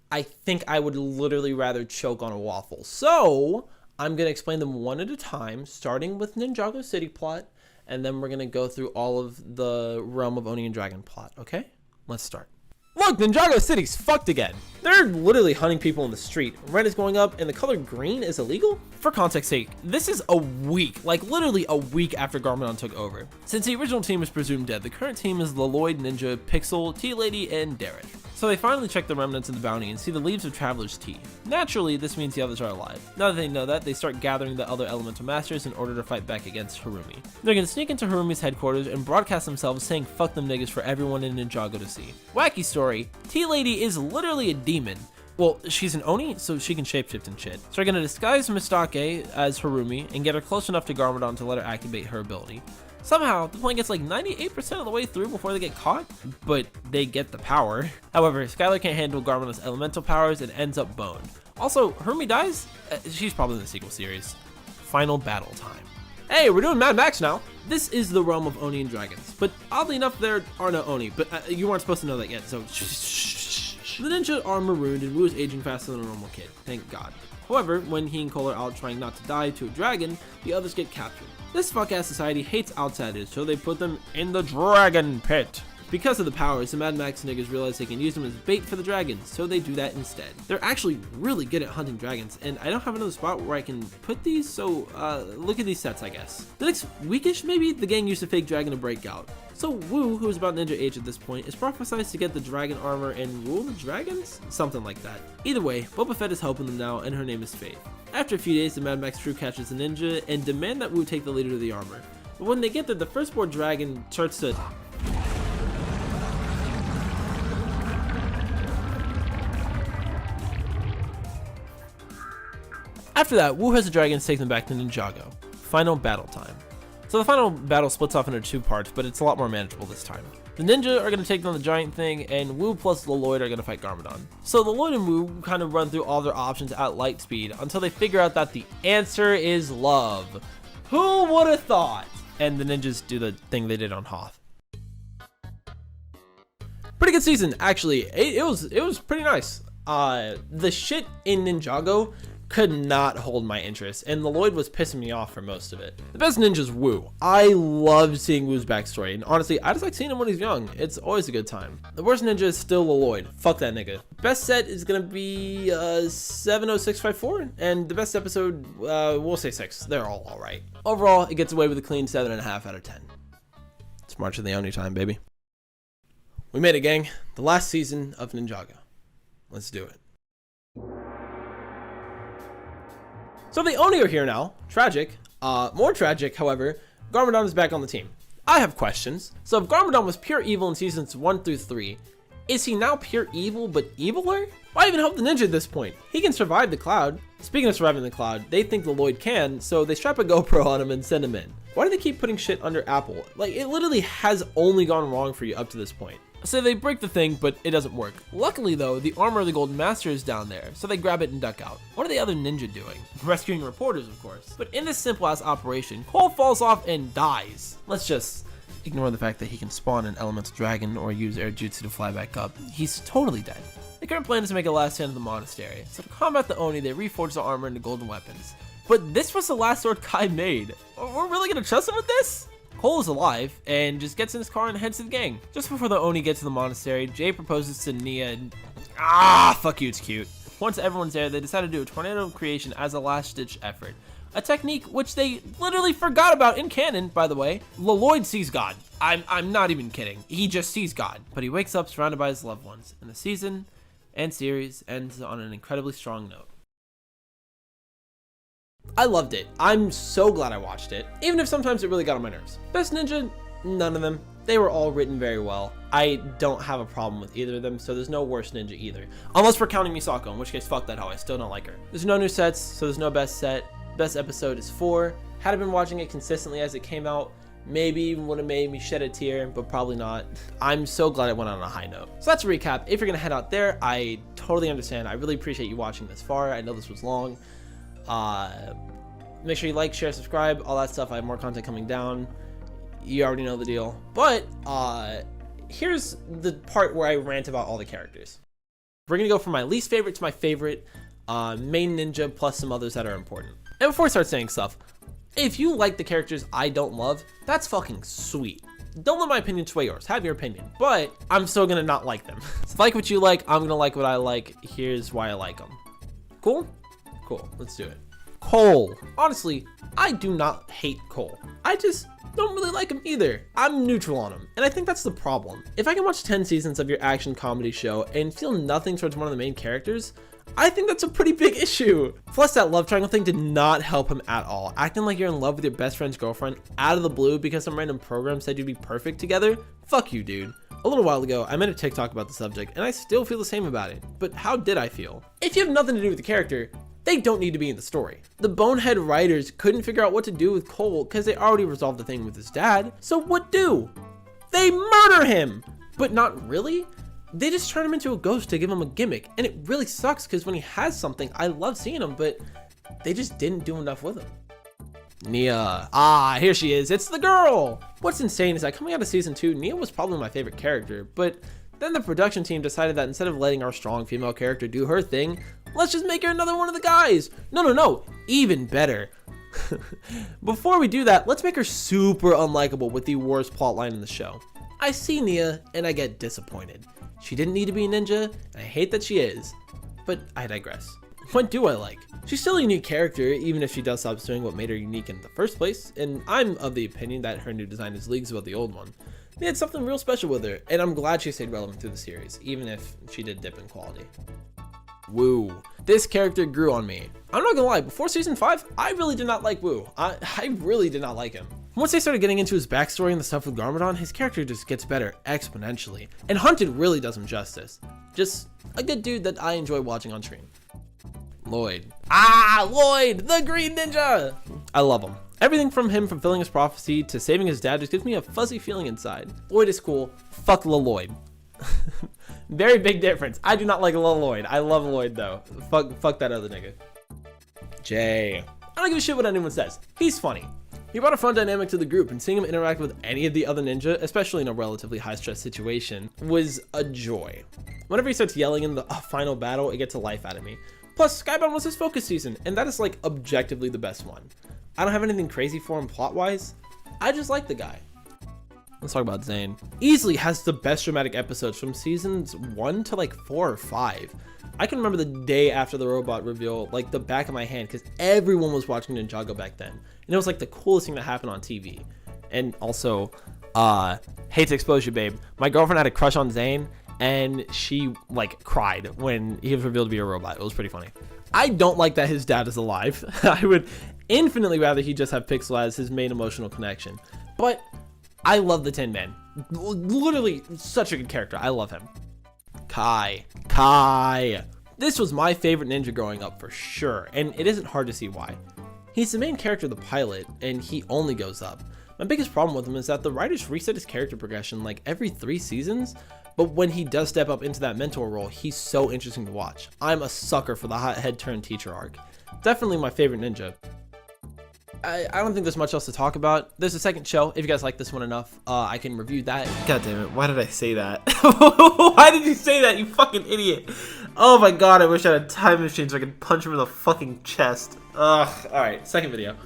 I think I would literally rather choke on a waffle. So I'm going to explain them one at a time, starting with Ninjago City plot, and then we're going to go through all of the Realm of Oni and Dragon plot, okay? Let's start. Look, Ninjago City's fucked again. They're literally hunting people in the street. Rent is going up and the color green is illegal? For context sake, this is a week, like literally a week after Garmadon took over. Since the original team is presumed dead, the current team is Lloyd, Ninja, Pixel, T-Lady, and Derek. So they finally check the remnants of the bounty and see the leaves of Traveler's Tea. Naturally, this means the others are alive. Now that they know that, they start gathering the other elemental masters in order to fight back against Harumi. They're gonna sneak into Harumi's headquarters and broadcast themselves saying fuck them niggas for everyone in Ninjago to see. Wacky story, T-Lady is literally a demon. Well, she's an Oni, so she can shapeshift and shit. So they're gonna disguise Mistake as Harumi and get her close enough to Garmadon to let her activate her ability. Somehow, the plan gets like 98% of the way through before they get caught, but they get the power. However, Skylar can't handle Garmadon's elemental powers and ends up boned. Also, Harumi dies? She's probably in the sequel series. Final battle time. Hey, we're doing Mad Max now. This is the realm of Oni and dragons, but oddly enough, there are no Oni, but you weren't supposed to know that yet, so shh. The ninja are marooned and Wu is aging faster than a normal kid, thank God. However, when he and Cole are out trying not to die to a dragon, the others get captured. This fuck-ass society hates outsiders, so they put them in the dragon pit. Because of the powers, the Mad Max niggas realize they can use them as bait for the dragons, so they do that instead. They're actually really good at hunting dragons, and I don't have another spot where I can put these, so look at these sets, I guess. The next weekish, maybe, the gang used a fake dragon to break out. So Wu, who is about ninja age at this point, is prophesized to get the dragon armor and rule the dragons? Something like that. Either way, Boba Fett is helping them now, and her name is Faith. After a few days, the Mad Max crew catches the ninja and demand that Wu take the leader to the armor. But when they get there, the firstborn dragon starts to... After that, Wu has the dragons take them back to Ninjago. Final battle time. So the final battle splits off into 2 parts, but it's a lot more manageable this time. The ninja are going to take down the giant thing, and Wu plus Leloid are going to fight Garmadon. So Leloid and Wu kind of run through all their options at light speed until they figure out that the answer is love. Who would have thought? And the ninjas do the thing they did on Hoth. Pretty good season, actually. It was pretty nice. The shit in Ninjago could not hold my interest, and Leloid was pissing me off for most of it. The best ninja's Wu. I love seeing Wu's backstory, and honestly, I just like seeing him when he's young. It's always a good time. The worst ninja is still Leloid. Fuck that nigga. Best set is gonna be 70654, and the best episode, we'll say 6. They're all alright. Overall, it gets away with a clean 7.5 out of 10. It's March of the Oni time, baby. We made it, gang. The last season of Ninjago. Let's do it. So the Oni are here now. Tragic. More tragic, however, Garmadon is back on the team. I have questions. So if Garmadon was pure evil in seasons 1 through 3, is he now pure evil but eviler? Why even help the ninja at this point? He can survive the cloud. Speaking of surviving the cloud, they think Leloid can, so they strap a GoPro on him and send him in. Why do they keep putting shit under Apple? Like, it literally has only gone wrong for you up to this point. So they break the thing, but it doesn't work. Luckily though, the armor of the Golden Master is down there, so they grab it and duck out. What are the other ninja doing? Rescuing reporters, of course. But in this simple ass operation, Cole falls off and dies. Let's just ignore the fact that he can spawn an elemental dragon or use air jutsu to fly back up. He's totally dead. The current plan is to make a last stand of the monastery. So to combat the Oni, they reforge the armor into golden weapons. But this was the last sword Kai made. We're really gonna trust him with this? Cole is alive and just gets in his car and heads to the gang. Just before the Oni get to the monastery, Jay proposes to Nia and fuck you, it's cute. Once everyone's there, they decide to do a tornado of creation as a last-ditch effort. A technique which they literally forgot about in canon, by the way. Leloid sees God. I'm not even kidding. He just sees God. But he wakes up surrounded by his loved ones. And the season and series ends on an incredibly strong note. I loved it. I'm so glad I watched it, even if sometimes it really got on my nerves. Best ninja, none of them. They were all written very well. I don't have a problem with either of them, so there's no worst ninja either. Unless we're counting Misako, in which case fuck that hoe, I still don't like her. There's no new sets, so there's no best set. Best episode is 4. Had I been watching it consistently as it came out, maybe even would have made me shed a tear, but probably not. I'm so glad it went on a high note. So that's a recap. If you're gonna head out there, I totally understand. I really appreciate you watching this far. I know this was long. Make sure you like, share, subscribe, all that stuff. I have more content coming down. You already know the deal. But here's the part where I rant about all the characters. We're gonna go from my least favorite to my favorite, main ninja plus some others that are important. And before I start saying stuff, if you like the characters I don't love, that's fucking sweet. Don't let my opinion sway yours. Have your opinion, but I'm still gonna not like them. So like what you like, I'm gonna like what I like. Here's why I like them. Cool? Cool, let's do it. Cole. Honestly, I do not hate Cole. I just don't really like him either. I'm neutral on him, and I think that's the problem. If I can watch 10 seasons of your action comedy show and feel nothing towards one of the main characters, I think that's a pretty big issue. Plus, that love triangle thing did not help him at all. Acting like you're in love with your best friend's girlfriend out of the blue because some random program said you'd be perfect together? Fuck you, dude. A little while ago, I made a TikTok about the subject, and I still feel the same about it. But how did I feel? If you have nothing to do with the character, they don't need to be in the story. The bonehead writers couldn't figure out what to do with Cole because they already resolved the thing with his dad. So what do? They murder him! But not really. They just turn him into a ghost to give him a gimmick. And it really sucks because when he has something, I love seeing him, but they just didn't do enough with him. Nia. Here she is. It's the girl! What's insane is that coming out of season 2, Nia was probably my favorite character, but then the production team decided that instead of letting our strong female character do her thing, let's just make her another one of the guys. No, even better. Before we do that, let's make her super unlikable with the worst plotline in the show. I see Nia and I get disappointed. She didn't need to be a ninja, and I hate that she is, but I digress. What do I like? She's still a unique character, even if she does stop doing what made her unique in the first place, and I'm of the opinion that her new design is leagues above the old one. They had something real special with her, and I'm glad she stayed relevant through the series, even if she did dip in quality. Wu. This character grew on me. I'm not gonna lie, before season 5, I really did not like Wu. I really did not like him. Once they started getting into his backstory and the stuff with Garmadon, his character just gets better exponentially. And Hunted really does him justice. Just a good dude that I enjoy watching on stream. Lloyd. Ah, Lloyd, the Green Ninja! I love him. Everything from him fulfilling his prophecy to saving his dad just gives me a fuzzy feeling inside. Lloyd is cool. Fuck Lloyd. Very big difference. I do not like Lloyd. I love Lloyd though. Fuck that other nigga. Jay. I don't give a shit what anyone says. He's funny. He brought a fun dynamic to the group, and seeing him interact with any of the other ninja, especially in a relatively high-stress situation, was a joy. Whenever he starts yelling in the final battle, it gets a life out of me. Plus, Skybound was his focus season, and that is like objectively the best one. I don't have anything crazy for him plot-wise. I just like the guy. Let's talk about Zane. Easily has the best dramatic episodes from seasons 1 to like 4 or 5. I can remember the day after the robot reveal like the back of my hand because everyone was watching Ninjago back then. And it was like the coolest thing that happened on TV. And also, hate to expose you, babe. My girlfriend had a crush on Zane and she like cried when he was revealed to be a robot. It was pretty funny. I don't like that his dad is alive. I would infinitely rather he just have Pixel as his main emotional connection. But I love the Tin Man. Literally such a good character. I love him. Kai. This was my favorite ninja growing up for sure, and it isn't hard to see why. He's the main character of the pilot, and he only goes up. My biggest problem with him is that the writers reset his character progression like every 3 seasons, but when he does step up into that mentor role, he's so interesting to watch. I'm a sucker for the head turned teacher arc. Definitely my favorite ninja. I don't think there's much else to talk about. There's a second show. If you guys like this one enough, I can review that. God damn it. Why did I say that? Why did you say that, you fucking idiot? Oh my god, I wish I had a time machine so I could punch him in the fucking chest. Ugh. Alright, second video.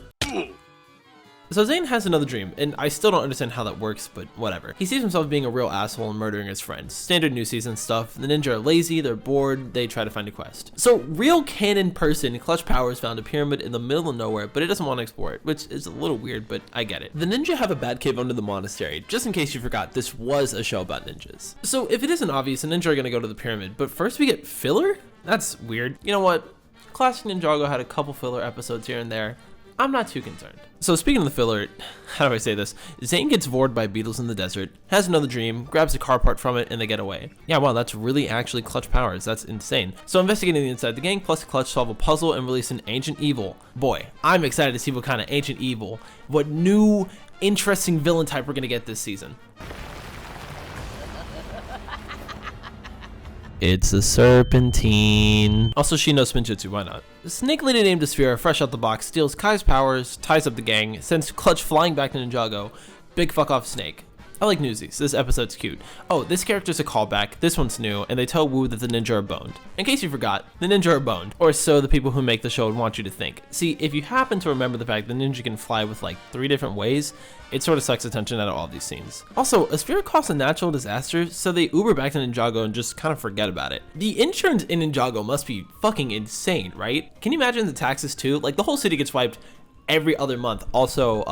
So Zane has another dream, and I still don't understand how that works, but whatever. He sees himself being a real asshole and murdering his friends. Standard new season stuff. The ninja are lazy, they're bored, they try to find a quest. So real canon person, Clutch Powers found a pyramid in the middle of nowhere, but it doesn't want to explore it, which is a little weird, but I get it. The ninja have a bad cave under the monastery. Just in case you forgot, this was a show about ninjas. So if it isn't obvious, the ninja are gonna go to the pyramid, but first we get filler? That's weird. You know what? Classic Ninjago had a couple filler episodes here and there. I'm not too concerned. So speaking of the filler, how do I say this? Zane gets vored by beetles in the desert, has another dream, grabs a car part from it, and they get away. Yeah, wow, that's really actually Clutch Powers. That's insane. So investigating the inside, the gang plus Clutch solve a puzzle and release an ancient evil. Boy, I'm excited to see what kind of ancient evil, what new interesting villain type we're gonna get this season. It's a Serpentine. Also, she knows Spinjitzu, why not? The snake lady named Asphyra, fresh out the box, steals Kai's powers, ties up the gang, sends Clutch flying back to Ninjago. Big fuck off snake. I like newsies, this episode's cute. Oh, this character's a callback, this one's new, and they tell Wu that the ninja are boned. In case you forgot, the ninja are boned, or so the people who make the show would want you to think. See, if you happen to remember the fact the ninja can fly with like 3 different ways, it sort of sucks attention out of all of these scenes. Also, Asphyra caused a natural disaster, so they Uber back to Ninjago and just kind of forget about it. The insurance in Ninjago must be fucking insane, right? Can you imagine the taxes too? Like the whole city gets wiped every other month. Also,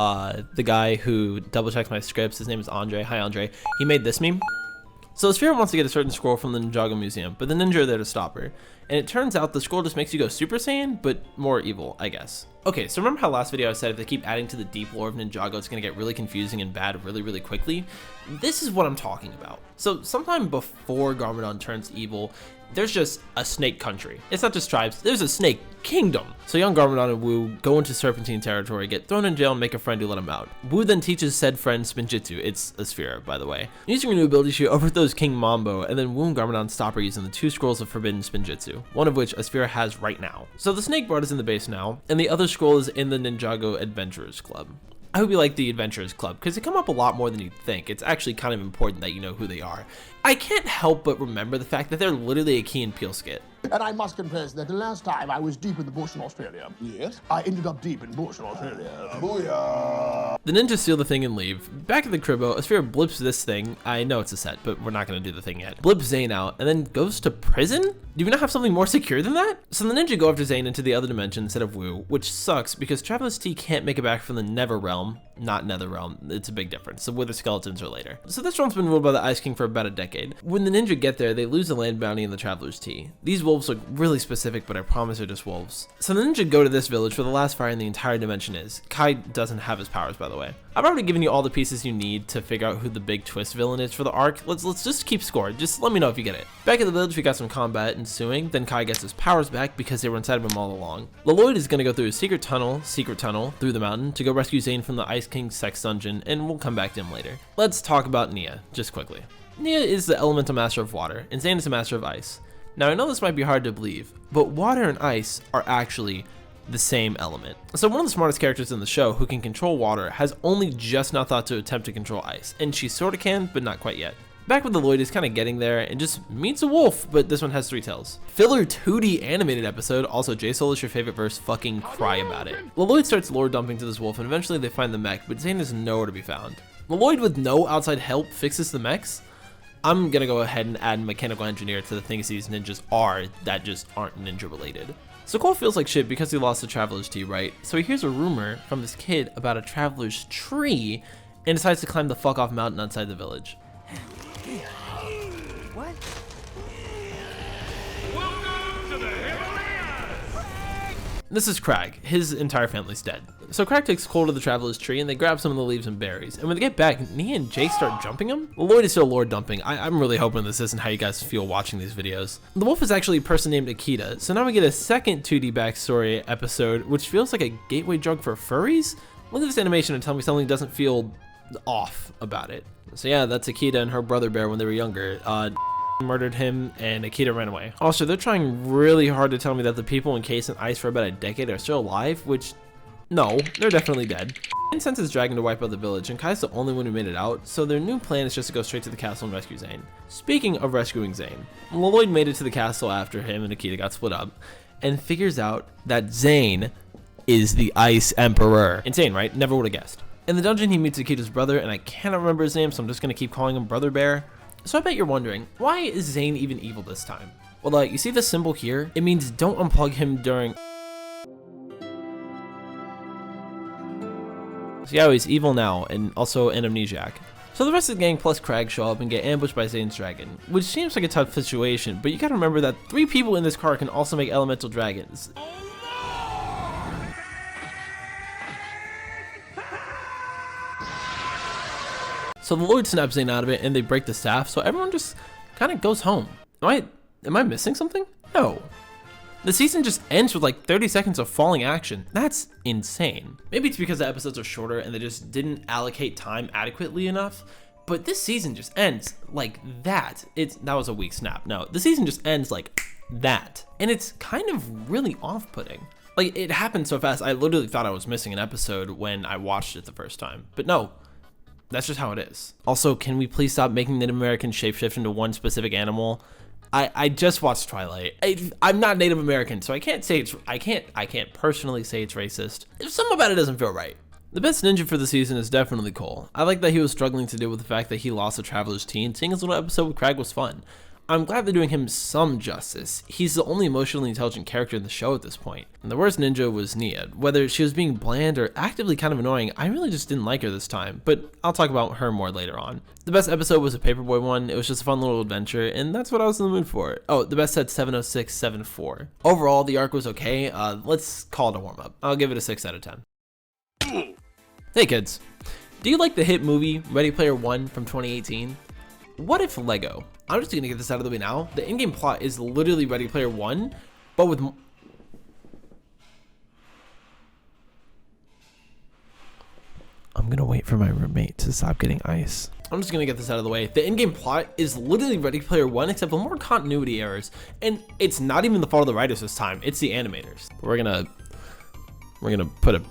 the guy who double checks my scripts, his name is Andre. Hi Andre. He made this meme. So Asphyra wants to get a certain scroll from the Ninjago museum, but the ninja are there to stop her. And it turns out the scroll just makes you go Super Saiyan, but more evil, I guess. Okay, so remember how last video I said if they keep adding to the deep lore of Ninjago, it's gonna get really confusing and bad really quickly? This is what I'm talking about. So sometime before Garmadon turns evil, there's just a snake country. It's not just tribes, there's a snake kingdom. So young Garmadon and Wu go into Serpentine territory, get thrown in jail, and make a friend who let him out. Wu then teaches said friend Spinjitzu, it's Asphyra by the way. Using her new ability, she overthrows King Mambo, and then Wu and Garmadon stop her using the 2 scrolls of forbidden Spinjitzu, one of which Asphyra has right now. So the snake bard is in the base now, and the other scroll is in the Ninjago Adventurers Club. I hope you like the Adventurers Club, because they come up a lot more than you'd think. It's actually kind of important that you know who they are. I can't help but remember the fact that they're literally a Key and Peele skit. And I must confess that the last time I was deep in the bush in Australia. Yes? I ended up deep in the bush in Australia. Booyah! The ninjas steal the thing and leave. Back at the cribbo, Asphyra blips this thing. I know it's a set, but we're not going to do the thing yet. Blips Zane out, and then goes to prison? Do we not have something more secure than that? So the ninja go after Zane into the other dimension instead of Wu, which sucks because Traveler's T can't make it back from the Never Realm. Not Nether Realm, it's a big difference. The Wither Skeletons are later. So this realm's been ruled by the Ice King for about a decade. When the ninja get there, they lose the land bounty and the Traveler's T. These will wolves look really specific, but I promise they're just wolves. So the ninja go to this village where the last fire in the entire dimension is. Kai doesn't have his powers, by the way. I've already given you all the pieces you need to figure out who the big twist villain is for the arc. Let's just keep score. Just let me know if you get it. Back at the village, we got some combat ensuing. Then Kai gets his powers back because they were inside of him all along. Lloyd is going to go through a secret tunnel through the mountain to go rescue Zane from the Ice King's sex dungeon, and we'll come back to him later. Let's talk about Nia, just quickly. Nia is the elemental master of water, and Zane is the master of ice. Now I know this might be hard to believe, but water and ice are actually the same element. So one of the smartest characters in the show who can control water has only just now thought to attempt to control ice, and she sorta can, but not quite yet. Back with the Lloyd is kind of getting there and just meets a wolf, but this one has 3 tails. Filler 2D animated episode, also J-Soul is your favorite verse, fucking cry about it. Lloyd starts lore dumping to this wolf and eventually they find the mech, but Zane is nowhere to be found. Lloyd with no outside help fixes the mechs. I'm gonna go ahead and add mechanical engineer to the things these ninjas are that just aren't ninja related. So Cole feels like shit because he lost the Traveler's Tea, right? So he hears a rumor from this kid about a Traveler's Tree and decides to climb the fuck off mountain outside the village. What? Welcome to the Himalayas! This is Crag. His entire family's dead. So Crag takes Cole to the Traveler's Tree and they grab some of the leaves and berries. And when they get back, Nia and Jake start jumping him. Lloyd is still lore dumping. I'm really hoping this isn't how you guys feel watching these videos. The wolf is actually a person named Akita. So now we get a second 2D backstory episode, which feels like a gateway drug for furries. Look at this animation and tell me something doesn't feel off about it. So yeah, that's Akita and her brother bear when they were younger. Murdered him and Akita ran away. Also, they're trying really hard to tell me that the people encased in ice for about a decade are still alive, which no, they're definitely dead. Zane sends his dragon to wipe out the village, and Kai's the only one who made it out, so their new plan is just to go straight to the castle and rescue Zane. Speaking of rescuing Zane, Lloyd made it to the castle after him and Akita got split up, and figures out that Zane is the Ice Emperor. Insane, right? Never would have guessed. In the dungeon, he meets Akita's brother, and I cannot remember his name, so I'm just gonna keep calling him Brother Bear. So I bet you're wondering, why is Zane even evil this time? Well, you see this symbol here? It means don't unplug him during... So yeah, he's evil now, and also an amnesiac. So the rest of the gang plus Crag show up and get ambushed by Zane's dragon, which seems like a tough situation, but you gotta remember that 3 people in this car can also make elemental dragons. So the Lord snaps Zane out of it and they break the staff, so everyone just kind of goes home. Am I missing something? No. The season just ends with like 30 seconds of falling action. That's insane. Maybe it's because the episodes are shorter and they just didn't allocate time adequately enough, but this season just ends like that. That was a weak snap. No, the season just ends like that. And it's kind of really off-putting. Like, it happened so fast, I literally thought I was missing an episode when I watched it the first time. But no, that's just how it is. Also, can we please stop making Native Americans shapeshift into one specific animal? I just watched Twilight. I'm not Native American, so I can't personally say it's racist. Something about it doesn't feel right. The best ninja for the season is definitely Cole. I like that he was struggling to deal with the fact that he lost the Traveler's Tea, and seeing his little episode with Crag was fun. I'm glad they're doing him some justice. He's the only emotionally intelligent character in the show at this point. And the worst ninja was Nia. Whether she was being bland or actively kind of annoying, I really just didn't like her this time, but I'll talk about her more later on. The best episode was a Paperboy one. It was just a fun little adventure, and that's what I was in the mood for. Oh, the best said 70674. Overall, the arc was okay. Let's call it a warm-up. I'll give it a 6 out of 10. Hey kids, do you like the hit movie Ready Player One from 2018? What if Lego? I'm just gonna get this out of the way now. The in-game plot is literally Ready Player One, but with... I'm gonna wait for my roommate to stop getting ice. I'm just gonna get this out of the way. The in-game plot is literally Ready Player One, except with more continuity errors. And it's not even the fault of the writers this time, it's the animators. We're gonna put a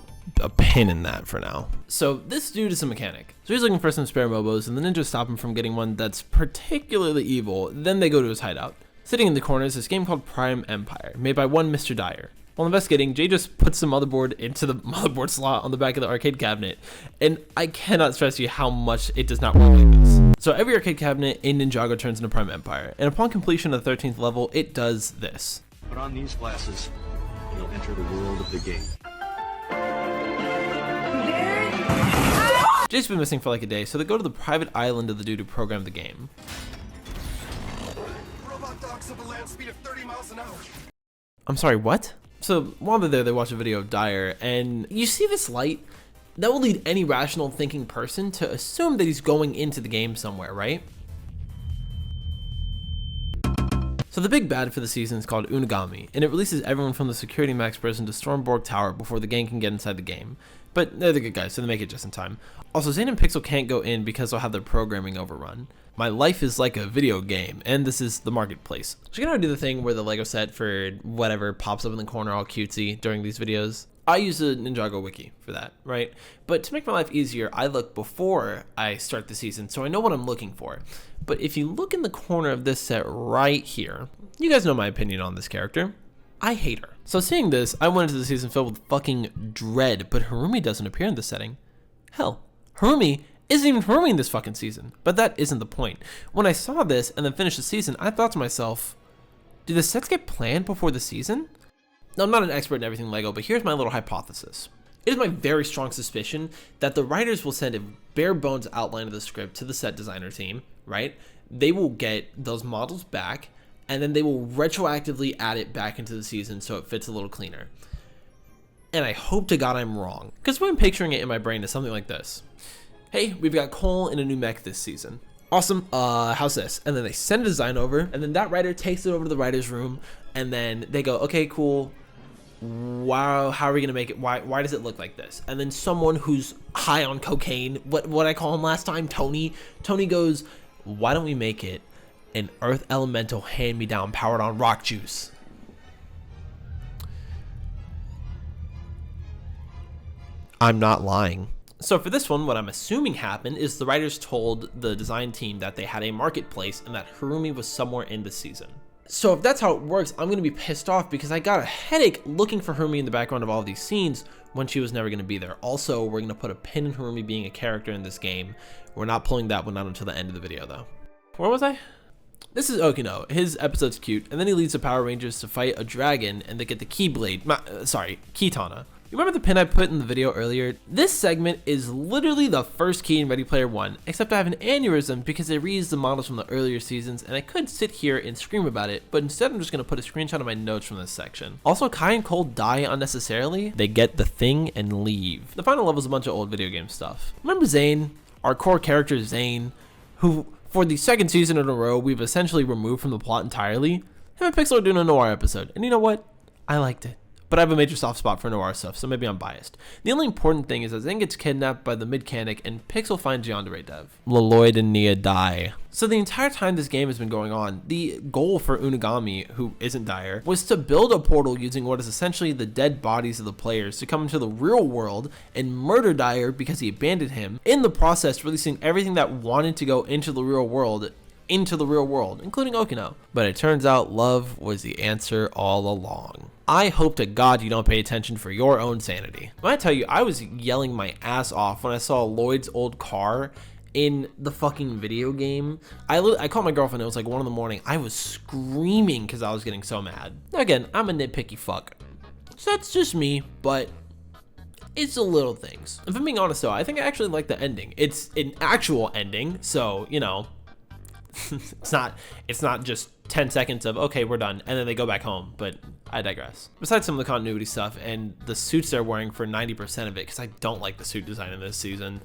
pin in that for now. So this dude is a mechanic. So he's looking for some spare mobos, and the ninjas stop him from getting one that's particularly evil. Then they go to his hideout. Sitting in the corner is this game called Prime Empire, made by one Mr. Dyer. While investigating, Jay just puts the motherboard into the motherboard slot on the back of the arcade cabinet, and I cannot stress you how much it does not work like this. So every arcade cabinet in Ninjago turns into Prime Empire, and upon completion of the 13th level, it does this. Put on these glasses, and you'll enter the world of the game. Jay's been missing for like a day, so they go to the private island of the dude who programmed the game. hot dogs at a land speed of 30 miles an hour. I'm sorry, what? So while they're there, they watch a video of Dyer, and you see this light? That will lead any rational thinking person to assume that he's going into the game somewhere, right? So the big bad for the season is called Unagami, and it releases everyone from the security max prison to Stormborg Tower before the gang can get inside the game. But they're the good guys, so they make it just in time. Also, Zane and Pixel can't go in because they'll have their programming overrun. My life is like a video game, and this is the marketplace. So you're gonna do the thing where the Lego set for whatever pops up in the corner all cutesy during these videos. I use the Ninjago wiki for that, right? But to make my life easier, I look before I start the season, so I know what I'm looking for. But if you look in the corner of this set right here, you guys know my opinion on this character. I hate her. So seeing this, I went into the season filled with fucking dread, but Harumi doesn't appear in this setting. Hell, Harumi isn't even Harumi in this fucking season. But that isn't the point. When I saw this and then finished the season, I thought to myself, do the sets get planned before the season? Now, I'm not an expert in everything Lego, but here's my little hypothesis. It is my very strong suspicion that the writers will send a bare bones outline of the script to the set designer team, right? They will get those models back, and then they will retroactively add it back into the season so it fits a little cleaner. And I hope to God I'm wrong, because what I'm picturing it in my brain is something like this. Hey, we've got Cole in a new mech this season. Awesome, how's this? And then they send a design over, and then that writer takes it over to the writer's room, and then they go, okay, cool. Wow, how are we gonna make it? Why does it look like this? And then someone who's high on cocaine, what I call him last time, Tony goes, why don't we make it an earth elemental hand-me-down powered on rock juice? I'm not lying. So for this one, what I'm assuming happened is the writers told the design team that they had a marketplace and that Harumi was somewhere in the season. So if that's how it works, I'm going to be pissed off because I got a headache looking for Harumi in the background of all of these scenes when she was never going to be there. Also, we're going to put a pin in Harumi being a character in this game. We're not pulling that one out until the end of the video though. Where was I? This is Okino. His episode's cute, and then he leads the Power Rangers to fight a dragon and they get the Kitana. You remember the pin I put in the video earlier? This segment is literally the first key in Ready Player One, except I have an aneurysm because it reads the models from the earlier seasons, and I could sit here and scream about it, but instead I'm just going to put a screenshot of my notes from this section. Also, Kai and Cole die unnecessarily. They get the thing and leave. The final level is a bunch of old video game stuff. Remember Zane? Our core character Zane, who for the second season in a row we've essentially removed from the plot entirely? Him and Pixel are doing a noir episode, and you know what? I liked it. But I have a major soft spot for noir stuff, so maybe I'm biased. The only important thing is that Zane gets kidnapped by the mechanic and Pixel finds Yandere Dev. Lloyd and Nia die. So the entire time this game has been going on, the goal for Unagami, who isn't Dyer, was to build a portal using what is essentially the dead bodies of the players to come into the real world and murder Dyer because he abandoned him, in the process releasing everything that wanted to go into the real world, including Okino. But it turns out love was the answer all along. I hope to God you don't pay attention for your own sanity. When I tell you, I was yelling my ass off when I saw Lloyd's old car in the fucking video game. I called my girlfriend, it was like 1 in the morning. I was screaming because I was getting so mad. Again, I'm a nitpicky fuck. So that's just me, but it's the little things. If I'm being honest though, I think I actually like the ending. It's an actual ending, so, you know, it's not just 10 seconds of okay we're done and then they go back home, but I digress. Besides some of the continuity stuff and the suits they're wearing for 90% of it, because I don't like the suit design in this season,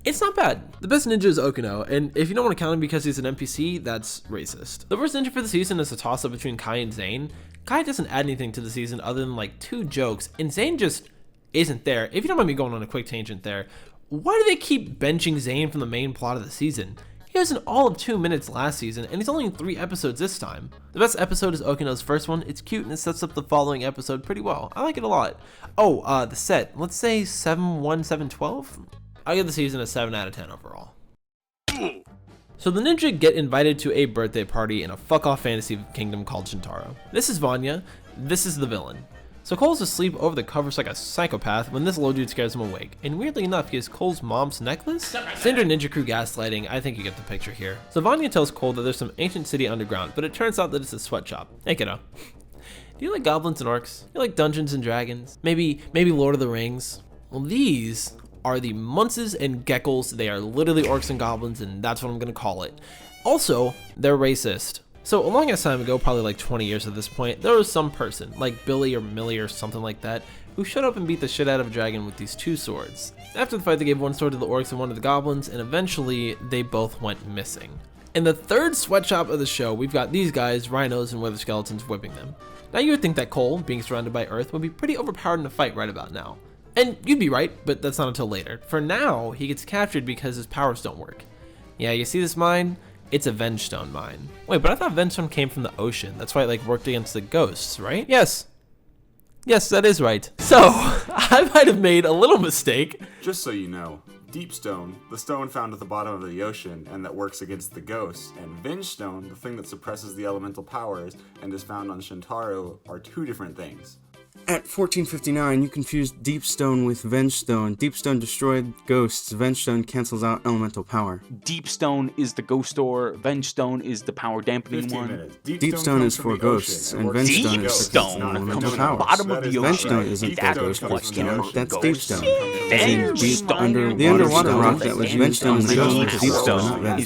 it's not bad. The best ninja is Okino, and if you don't want to count him because he's an NPC, that's racist. The worst ninja for the season is a toss up between Kai and Zane. Kai doesn't add anything to the season other than like 2 jokes, and Zane just isn't there. If you don't mind me going on a quick tangent there, why do they keep benching Zane from the main plot of the season? He was in all of 2 minutes last season, and he's only in 3 episodes this time. The best episode is Okino's first one. It's cute, and it sets up the following episode pretty well. I like it a lot. Oh, the set. Let's say 7-1, 7-12? I'll give the season a 7 out of 10 overall. So the ninja get invited to a birthday party in a fuck-off fantasy kingdom called Shintaro. This is Vanya. This is the villain. So Cole's asleep over the covers like a psychopath when this low dude scares him awake, and weirdly enough, he has Cole's mom's necklace? Standard ninja crew gaslighting, I think you get the picture here. So Vanya tells Cole that there's some ancient city underground, but it turns out that it's a sweatshop. Hey kiddo, do you like goblins and orcs? You like Dungeons and Dragons? Maybe Lord of the Rings? Well, these are the Munces and Geckles. They are literally orcs and goblins, and that's what I'm gonna call it. Also, they're racist. So a long ass time ago, probably like 20 years at this point, there was some person, like Billy or Millie or something like that, who showed up and beat the shit out of a dragon with these 2 swords. After the fight, they gave one sword to the orcs and one to the goblins, and eventually they both went missing. In the 3rd sweatshop of the show, we've got these guys, rhinos and wither skeletons, whipping them. Now you would think that Cole, being surrounded by earth, would be pretty overpowered in a fight right about now. And you'd be right, but that's not until later. For now, he gets captured because his powers don't work. Yeah, you see this mine? It's a Vengestone mine. Wait, but I thought Vengestone came from the ocean. That's why it like worked against the ghosts, right? Yes. Yes, that is right. So, I might have made a little mistake. Just so you know, Deepstone, the stone found at the bottom of the ocean and that works against the ghosts, and Vengestone, the thing that suppresses the elemental powers and is found on Shintaro, are 2 different things. At 1459, you confused Deepstone with Vengestone. Deepstone destroyed ghosts. Vengestone cancels out elemental power. Deepstone is the ghost ore. Vengestone is the power dampening 15 one. minutes. Deepstone is for ghosts, and Vengestone is for elemental powers. Bottom of the ocean. Vengestone isn't That's for ghost what stone. That's ghosts. Deepstone. Vengestone. The underwater rock that was Vengestone is Deepstone. ghost Deepstone, not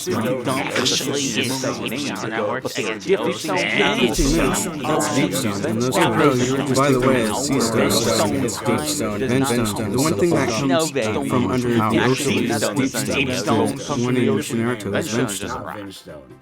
Deepstone. That's Deepstone. And those two, by the way, Sea Stone is Deepstone. Vengestone. The one thing that comes from under the ocean is Deepstone. The one in Naruto is Vengestone.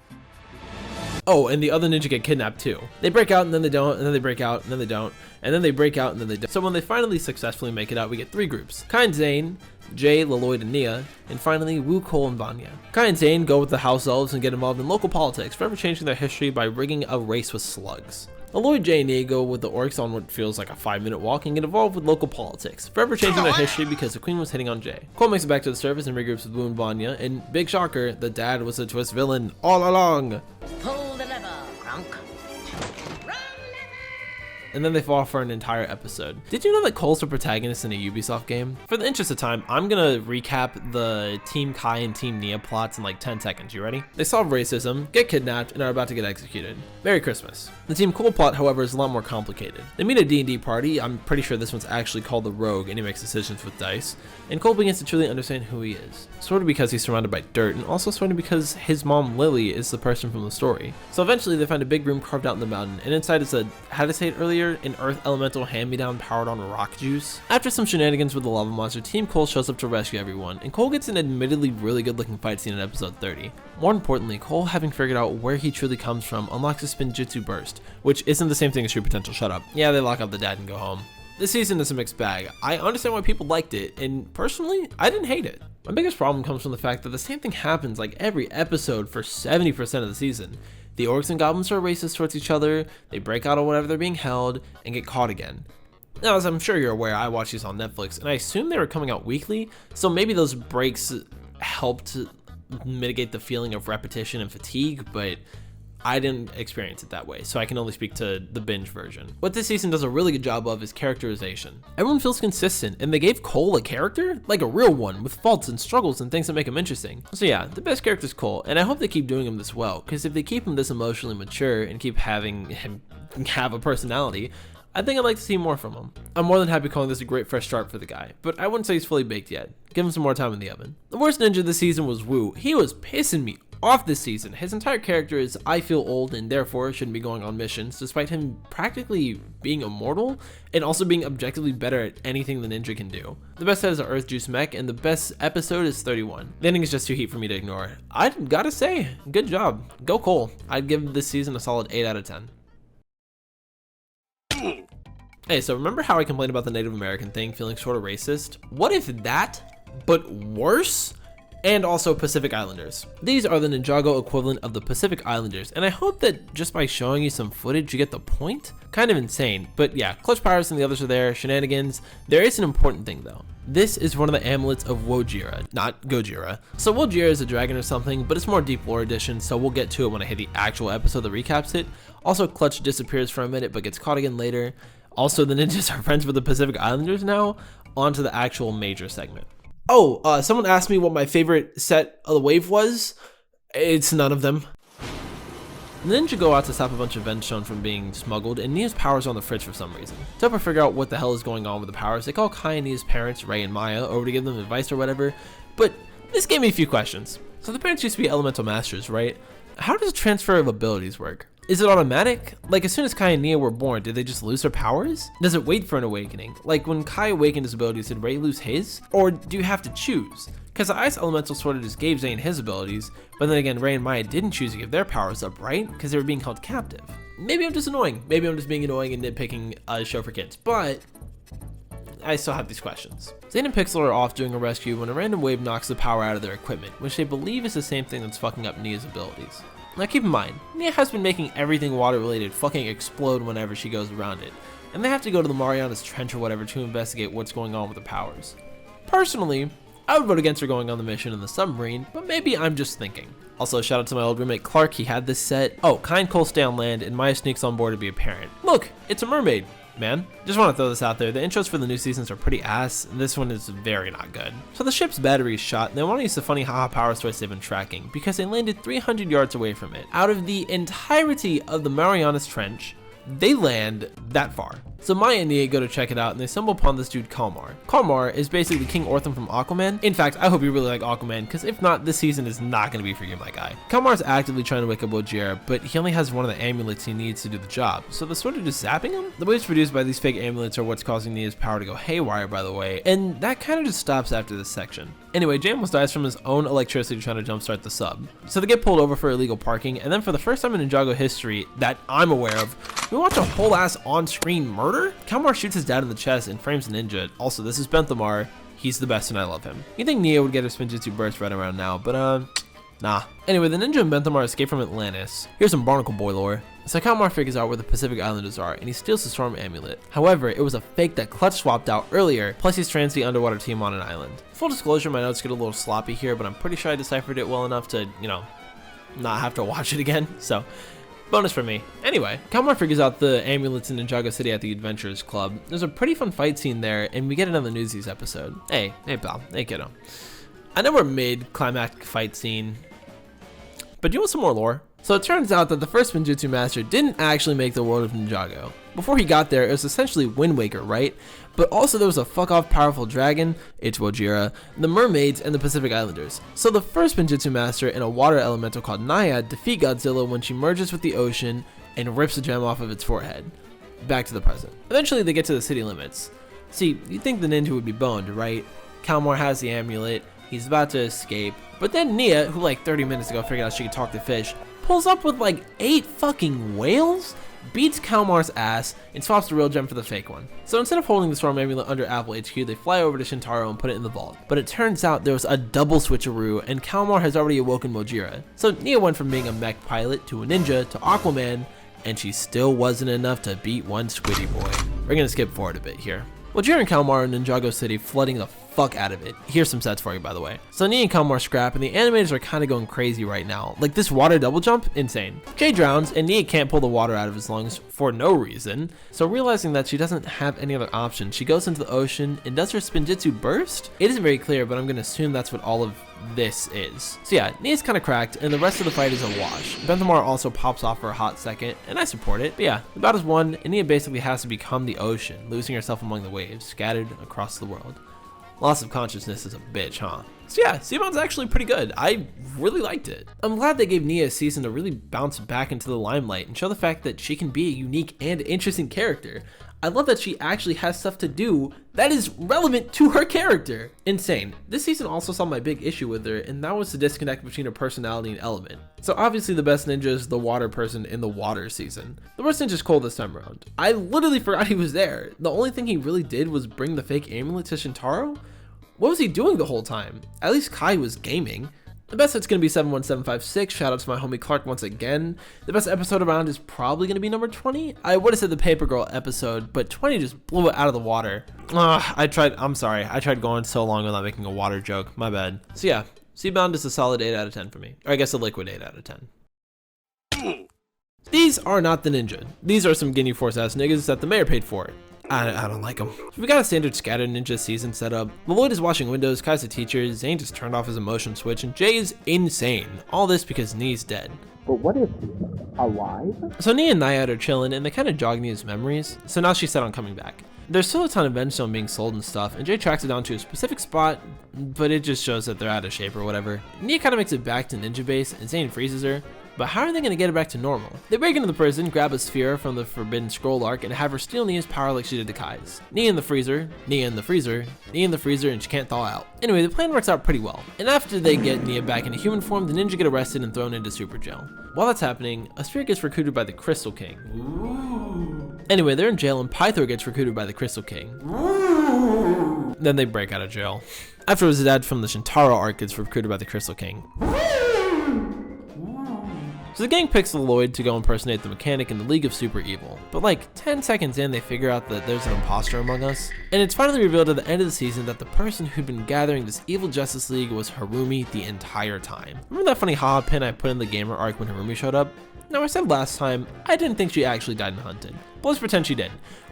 Oh, and the other ninja get kidnapped too. They break out and then they don't, and then they break out and then they don't, and then they break out and then they don't. So when they finally successfully make it out, we get 3 groups. Kai and Zane, Jay, Leloid, and Nia, and finally Wu, Cole, and Vanya. Kai and Zane go with the house elves and get involved in local politics, forever changing their history by rigging a race with slugs. Leloid, Jay, and Nia go with the orcs on what feels like a 5-minute walk and get involved with local politics, forever changing their history because the queen was hitting on Jay. Cole makes it back to the surface and regroups with Wu and Vanya, and big shocker, the dad was a twist villain all along. Pull the lever, Grunk. And then they fall for an entire episode. Did you know that Cole's a protagonist in a Ubisoft game? For the interest of time, I'm gonna recap the Team Kai and Team Nia plots in like 10 seconds. You ready? They solve racism, get kidnapped, and are about to get executed. Merry Christmas. The Team Cole plot, however, is a lot more complicated. They meet a D&D party. I'm pretty sure this one's actually called the Rogue, and he makes decisions with dice. And Cole begins to truly understand who he is. Sort of because he's surrounded by dirt, and also sort of because his mom, Lily, is the person from the story. So eventually they find a big room carved out in the mountain, and inside is a, how to say it earlier, an earth elemental hand-me-down powered on rock juice. After some shenanigans with the lava monster, Team Cole shows up to rescue everyone, and Cole gets an admittedly really good looking fight scene in episode 30. More importantly, Cole, having figured out where he truly comes from, unlocks a Spinjitzu burst, which isn't the same thing as True Potential. Shut up. Yeah, they lock up the dad and go home. This season is a mixed bag. I understand why people liked it, and personally, I didn't hate it. My biggest problem comes from the fact that the same thing happens like every episode for 70% of the season. The orcs and goblins are racist towards each other, they break out of whatever they're being held, and get caught again. Now, as I'm sure you're aware, I watch these on Netflix, and I assume they were coming out weekly, so maybe those breaks helped mitigate the feeling of repetition and fatigue, but I didn't experience it that way, so I can only speak to the binge version. What this season does a really good job of is characterization. Everyone feels consistent, and they gave Cole a character, like a real one, with faults and struggles and things that make him interesting. So yeah, the best character is Cole, and I hope they keep doing him this well, because if they keep him this emotionally mature and keep having him have a personality, I think I'd like to see more from him. I'm more than happy calling this a great fresh start for the guy, but I wouldn't say he's fully baked yet. Give him some more time in the oven. The worst ninja this season was Wu. He was pissing me off this season. His entire character is I feel old and therefore shouldn't be going on missions, despite him practically being immortal and also being objectively better at anything the ninja can do. The best set is an Earth Juice mech, and the best episode is 31. The ending is just too heat for me to ignore. I gotta say, good job. Go Cole. I'd give this season a solid 8 out of 10. Hey, so remember how I complained about the Native American thing feeling sort of racist? What if that, but worse? And also Pacific Islanders. These are the Ninjago equivalent of the Pacific Islanders, and I hope that just by showing you some footage you get the point. Kind of insane, but yeah, Clutch Pirates and the others are there, shenanigans. There is an important thing though. This is one of the amulets of Wojira, not Gojira. So Wojira is a dragon or something, but it's more deep lore edition, so we'll get to it when I hit the actual episode that recaps it. Also, Clutch disappears for a minute but gets caught again later. Also, the ninjas are friends with the Pacific Islanders now. On to the actual major segment. Oh, someone asked me what my favorite set of the wave was. It's none of them. The ninja go out to stop a bunch of Vengestone from being smuggled, and Nia's powers are on the fritz for some reason. To help her figure out what the hell is going on with the powers, they call Kai and Nia's parents, Ray and Maya, over to give them advice or whatever, but this gave me a few questions. So the parents used to be elemental masters, right? how does transfer of abilities work? Is it automatic? Like, as soon as Kai and Nia were born, did they just lose their powers? Does it wait for an awakening? Like, when Kai awakened his abilities, did Rei lose his? Or do you have to choose? Because the Ice Elemental sort of just gave Zane his abilities, but then again, Rei and Maya didn't choose to give their powers up, right? Because they were being held captive. Maybe I'm just annoying. Maybe I'm just being annoying and nitpicking a show for kids, but I still have these questions. Zane and Pixel are off doing a rescue when a random wave knocks the power out of their equipment, which they believe is the same thing that's fucking up Nia's abilities. Now keep in mind, Nia has been making everything water related fucking explode whenever she goes around it, and they have to go to the Marianas Trench or whatever to investigate what's going on with the powers. Personally, I would vote against her going on the mission in the submarine, but maybe I'm just thinking. Also, shout out to my old roommate Clark, he had this set. Oh, Kai and Cole stay on land, and Maya sneaks on board to be a parent. Look, it's a mermaid, man. Just want to throw this out there, the intros for the new seasons are pretty ass, and this one is very not good. So the ship's battery is shot, and they want to use the funny haha power source they've been tracking, because they landed 300 yards away from it. Out of the entirety of the Marianas Trench, they land that far. So Maya and Nia go to check it out and they stumble upon this dude Kalmar. Kalmar is basically King Ortham from Aquaman. In fact, I hope you really like Aquaman, because if not, this season is not going to be for you, my guy. Kalmar's actively trying to wake up Wojira, but he only has one of the amulets he needs to do the job, so they're sort of just zapping him. The waves produced by these fake amulets are what's causing Nia's power to go haywire, by the way, and that kind of just stops after this section. Anyway, Jay almost dies from his own electricity trying to jumpstart the sub. So they get pulled over for illegal parking, and then for the first time in Ninjago history that I'm aware of, we watch a whole ass on-screen murder? Kalmar shoots his dad in the chest and frames Ninja. Also, this is Benthamar. He's the best and I love him. You think Nia would get her Spinjitzu burst right around now, but nah. Anyway, the Ninja and Benthamar escape from Atlantis. Here's some Barnacle Boy lore. So Kalmar figures out where the Pacific Islanders are, and he steals the Storm Amulet. However, it was a fake that Clutch swapped out earlier, plus he's trains the underwater team on an island. Full disclosure, my notes get a little sloppy here, but I'm pretty sure I deciphered it well enough to, you know, not have to watch it again, so bonus for me. Anyway, Kalmar figures out the amulets in Ninjago City at the Adventurers Club. There's a pretty fun fight scene there, and we get another Newsies episode. Hey pal, hey kiddo. I know we're mid-climactic fight scene, but do you want some more lore? So it turns out that the first Spinjitzu master didn't actually make the world of Ninjago. Before he got there, it was essentially Wind Waker, right? But also there was a fuck-off powerful dragon, it's Wojira, the mermaids, and the Pacific Islanders. So the first Spinjitzu master and a water elemental called Naiad defeat Godzilla when she merges with the ocean and rips a gem off of its forehead. Back to the present. Eventually they get to the city limits. See, you'd think the ninja would be boned, right? Kalmar has the amulet, he's about to escape, but then Nia, who like 30 minutes ago figured out she could talk to fish, pulls up with like 8 fucking whales, beats Kalmar's ass, and swaps the real gem for the fake one. So instead of holding the Storm Amulet under Apple HQ, they fly over to Shintaro and put it in the vault. But it turns out there was a double switcheroo, and Kalmar has already awoken Wojira. So Nia went from being a mech pilot to a ninja to Aquaman, and she still wasn't enough to beat one Squiddy boy. We're gonna skip forward a bit here. Wojira and Kalmar are in Ninjago City, flooding the fuck out of it. Here's some sets for you, by the way. So Nia and Kalmar scrap, and the animators are kind of going crazy right now. Like this water double jump, insane. Jay drowns, and Nia can't pull the water out of his lungs for no reason. So realizing that she doesn't have any other option, she goes into the ocean and does her Spinjitzu burst? It isn't very clear, but I'm gonna assume that's what all of this is. So yeah, Nia's kind of cracked, and the rest of the fight is a wash. Benthamar also pops off for a hot second, and I support it. But yeah, the battle's won, and Nia basically has to become the ocean, losing herself among the waves, scattered across the world. Loss of consciousness is a bitch, huh? So yeah, Seabound's actually pretty good. I really liked it. I'm glad they gave Nia a season to really bounce back into the limelight and show the fact that she can be a unique and interesting character. I love that she actually has stuff to do that is relevant to her character. Insane. This season also saw my big issue with her, and that was the disconnect between her personality and element. So obviously the best ninja is the water person in the water season. The worst ninja is Cole this time around. I literally forgot he was there. The only thing he really did was bring the fake amulet to Shintaro? What was he doing the whole time? At least Kai was gaming. The best set's gonna be 71756. Shout out to my homie Clark once again. The best episode around is probably gonna be number 20. I would have said the Paper Girl episode, but 20 just blew it out of the water. I'm sorry. I tried going so long without making a water joke. My bad. So yeah, Seabound is a solid 8 out of 10 for me. Or I guess a liquid 8 out of 10. These are not the ninja. These are some Ginyu Force ass niggas that the mayor paid for. I don't like them. We got a standard scattered ninja season setup. Lloyd is washing windows, Kai's a teacher, Zane just turned off his emotion switch, and Jay is insane. All this because Nia's dead. But what if alive? So Nia and Naiad are chilling, and they kind of jog Nia's memories, so now she's set on coming back. There's still a ton of Venstone being sold and stuff, and Jay tracks it down to a specific spot, but it just shows that they're out of shape or whatever. Nia kind of makes it back to Ninja Base, and Zane freezes her. but how are they going to get it back to normal? They break into the prison, grab a sphere from the Forbidden Scroll arc, and have her steal Nia's power like she did to Kai's. Nia in the freezer, Nia in the freezer, Nia in the freezer, and she can't thaw out. Anyway, the plan works out pretty well, and after they get Nia back into human form, the ninja get arrested and thrown into super jail. While that's happening, a spirit gets recruited by the Crystal King. Ooh. Anyway, they're in jail and Pythor gets recruited by the Crystal King. Ooh. Then they break out of jail. Afterwards, the dad from the Shintaro Arc gets recruited by the Crystal King. So the gang picks Lloyd to go impersonate the mechanic in the League of Super Evil, but like 10 seconds in they figure out that there's an imposter among us, and it's finally revealed at the end of the season that the person who'd been gathering this evil Justice League was Harumi the entire time. Remember that funny haha pin I put in the Gamer arc when Harumi showed up? Now I said last time, I didn't think she actually died in Hunted, but let's pretend she did.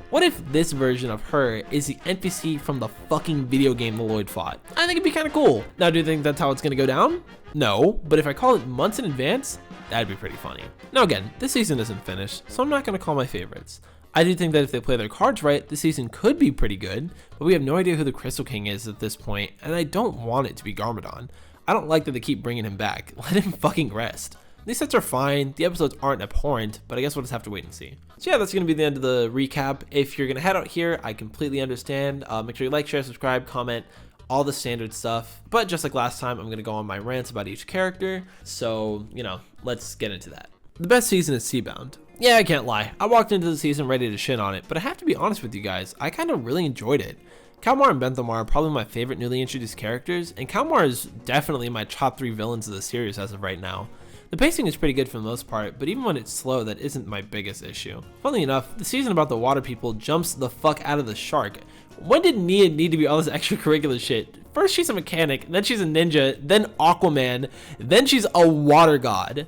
What if this version of her is the NPC from the fucking video game the Lloyd fought? I think it'd be kind of cool. Now do you think that's how it's gonna go down? No, but if I call it months in advance, that'd be pretty funny. Now again, this season isn't finished, so I'm not gonna call my favorites. I do think that if they play their cards right, this season could be pretty good, but we have no idea who the Crystal King is at this point, and I don't want it to be Garmadon. I don't like that they keep bringing him back. Let him fucking rest. These sets are fine, the episodes aren't abhorrent, but I guess we'll just have to wait and see. So yeah, that's going to be the end of the recap. If you're going to head out here, I completely understand. Make sure you like, share, subscribe, comment, all the standard stuff. But just like last time, I'm going to go on my rants about each character. So, you know, let's get into that. The best season is Seabound. Yeah, I can't lie. I walked into the season ready to shit on it, but I have to be honest with you guys, I kind of really enjoyed it. Kalmar and Benthamar are probably my favorite newly introduced characters, and Kalmar is definitely my top 3 villains of the series as of right now. The pacing is pretty good for the most part, but even when it's slow, that isn't my biggest issue. Funnily enough, the season about the water people jumps the fuck out of the shark. When did Nia need to be all this extracurricular shit? First she's a mechanic, then she's a ninja, then Aquaman, then she's a water god.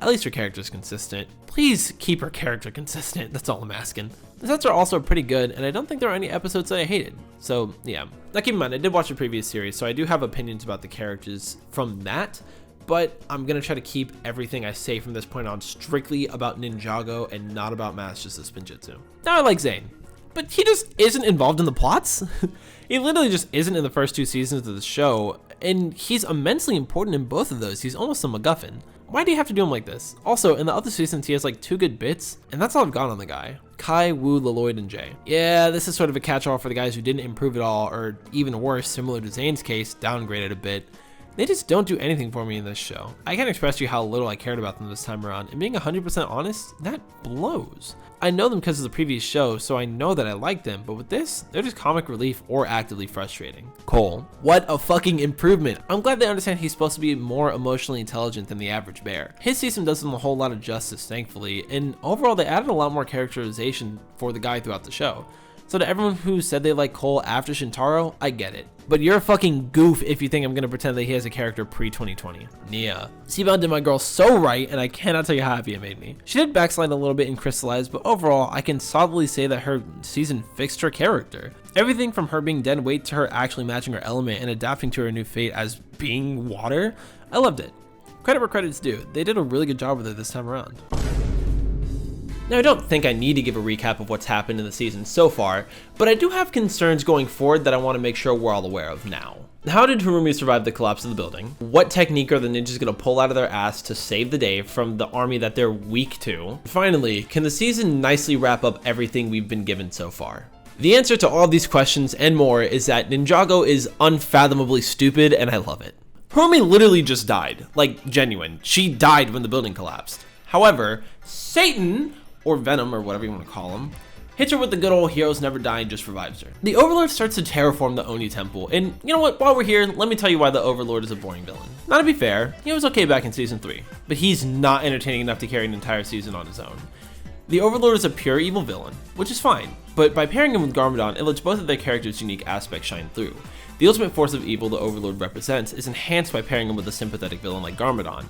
At least her character's consistent. Please keep her character consistent, that's all I'm asking. The sets are also pretty good, and I don't think there are any episodes that I hated. So yeah, now keep in mind, I did watch the previous series, so I do have opinions about the characters from that. But I'm going to try to keep everything I say from this point on strictly about Ninjago and not about Masters of Spinjitzu. Now I like Zane, but he just isn't involved in the plots. He literally just isn't in the first 2 seasons of the show, and he's immensely important in both of those. He's almost a MacGuffin. Why do you have to do him like this? Also, in the other seasons he has like 2 good bits, and that's all I've got on the guy. Kai, Wu, Lloyd, and Jay. Yeah, this is sort of a catch-all for the guys who didn't improve at all, or even worse, similar to Zane's case, downgraded a bit. They just don't do anything for me in this show. I can't express to you how little I cared about them this time around, and being 100% honest, that blows. I know them because of the previous show, so I know that I like them, but with this, they're just comic relief or actively frustrating. Cole, what a fucking improvement. I'm glad they understand he's supposed to be more emotionally intelligent than the average bear. His season does him a whole lot of justice, thankfully, and overall they added a lot more characterization for the guy throughout the show. So to everyone who said they like Cole after Shintaro, I get it. But you're a fucking goof if you think I'm gonna pretend that he has a character pre-2020. Nia. Seabound did my girl so right, and I cannot tell you how happy it made me. She did backslide a little bit in Crystalized, but overall, I can solidly say that her season fixed her character. Everything from her being dead weight to her actually matching her element and adapting to her new fate as being water, I loved it. Credit where credit's due, they did a really good job with it this time around. Now, I don't think I need to give a recap of what's happened in the season so far, but I do have concerns going forward that I want to make sure we're all aware of now. How did Harumi survive the collapse of the building? What technique are the ninjas going to pull out of their ass to save the day from the army that they're weak to? Finally, can the season nicely wrap up everything we've been given so far? The answer to all these questions and more is that Ninjago is unfathomably stupid, and I love it. Harumi literally just died, like genuine. She died when the building collapsed. However, Satan, or Venom, or whatever you want to call him, hits her with the good old heroes never die and just revives her. The Overlord starts to terraform the Oni Temple, and you know what, while we're here, let me tell you why the Overlord is a boring villain. Now to be fair, he was okay back in season 3, but he's not entertaining enough to carry an entire season on his own. The Overlord is a pure evil villain, which is fine, but by pairing him with Garmadon, it lets both of their characters' unique aspects shine through. The ultimate force of evil the Overlord represents is enhanced by pairing him with a sympathetic villain like Garmadon.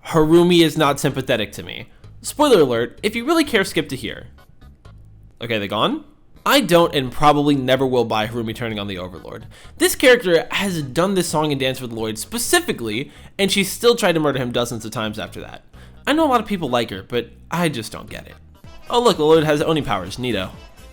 Harumi is not sympathetic to me. Spoiler alert, if you really care, skip to here. Okay, they gone? I don't and probably never will buy Harumi turning on the Overlord. This character has done this song and dance with Lloyd specifically, and she still tried to murder him dozens of times after that. I know a lot of people like her, but I just don't get it. Oh look, Lloyd has Oni powers, neato.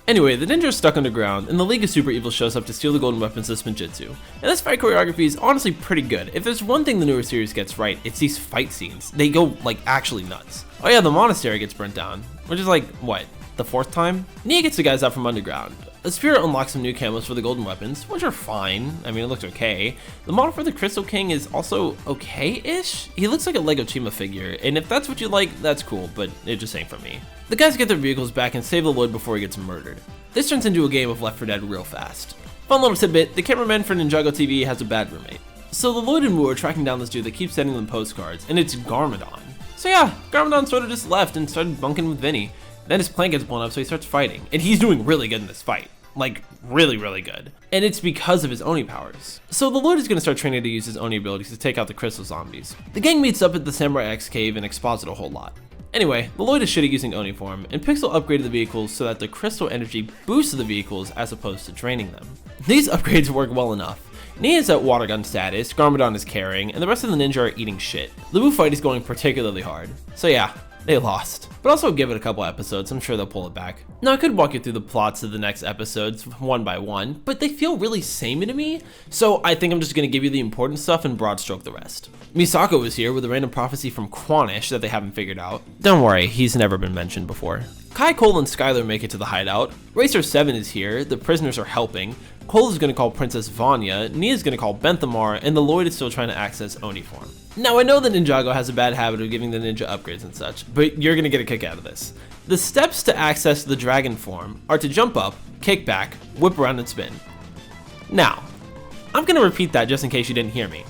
Anyway, the ninja are stuck underground, and the League of Super Evil shows up to steal the golden weapons of Spinjitzu. And this fight choreography is honestly pretty good. If there's one thing the newer series gets right, it's these fight scenes. They go, like, actually nuts. Oh yeah, the monastery gets burnt down, which is like, what, the 4th time? Nia gets the guys out from underground. The Spirit unlocks some new camos for the golden weapons, which are fine. I mean, it looks okay. The model for the Crystal King is also okay-ish. He looks like a Lego Chima figure, and if that's what you like, that's cool, but it just ain't for me. The guys get their vehicles back and save the Lloyd before he gets murdered. This turns into a game of Left 4 Dead real fast. Fun little tidbit, the cameraman for Ninjago TV has a bad roommate. So the Lloyd and Wu are tracking down this dude that keeps sending them postcards, and it's Garmadon. So yeah, Garmadon sort of just left and started bunking with Vinny. Then his plant gets blown up, so he starts fighting, and he's doing really good in this fight. Like, really, really good. And it's because of his Oni powers. So the Lloyd is going to start training to use his Oni abilities to take out the crystal zombies. The gang meets up at the Samurai X cave and exposit a whole lot. Anyway, the Lloyd is shitty using Oni form, and Pixel upgraded the vehicles so that the crystal energy boosts the vehicles as opposed to draining them. These upgrades work well enough. Nia is at water gun status, Garmadon is carrying, and the rest of the ninja are eating shit. The Wu fight is going particularly hard. So yeah, they lost. But also give it a couple episodes, I'm sure they'll pull it back. Now I could walk you through the plots of the next episodes one by one, but they feel really samey to me, so I think I'm just gonna give you the important stuff and broad stroke the rest. Misako is here with a random prophecy from Quanish that they haven't figured out. Don't worry, he's never been mentioned before. Kai, Cole, and Skylar make it to the hideout. Racer 7 is here, the prisoners are helping. Cole is going to call Princess Vanya, Nia is going to call Benthamar, and the Lloyd is still trying to access Oni form. Now I know that Ninjago has a bad habit of giving the ninja upgrades and such, but you're going to get a kick out of this. The steps to access the dragon form are to jump up, kick back, whip around, and spin. Now, I'm going to repeat that just in case you didn't hear me.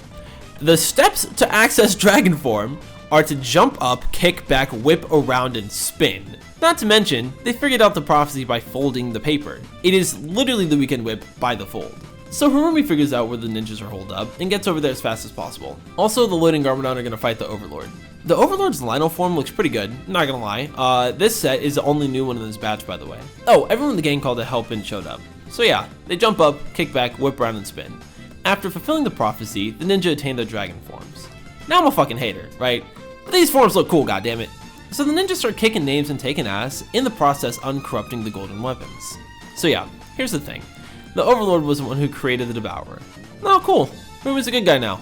The steps to access dragon form are to jump up, kick back, whip around, and spin. Not to mention, they figured out the prophecy by folding the paper. It is literally the weekend whip by the fold. So Harumi figures out where the ninjas are holed up and gets over there as fast as possible. Also, the Lloyd and Garmadon are going to fight the Overlord. The Overlord's Lino form looks pretty good, not gonna lie. This set is the only new one in this batch, by the way. Oh, everyone in the gang called to help and showed up. So yeah, they jump up, kick back, whip around, and spin. After fulfilling the prophecy, the ninja attain their dragon forms. Now I'm a fucking hater, right? But these forms look cool, goddammit. So the ninjas start kicking names and taking ass, in the process uncorrupting the golden weapons. So yeah, here's the thing. The Overlord was the one who created the Devourer. Oh cool, Ruby's a good guy now.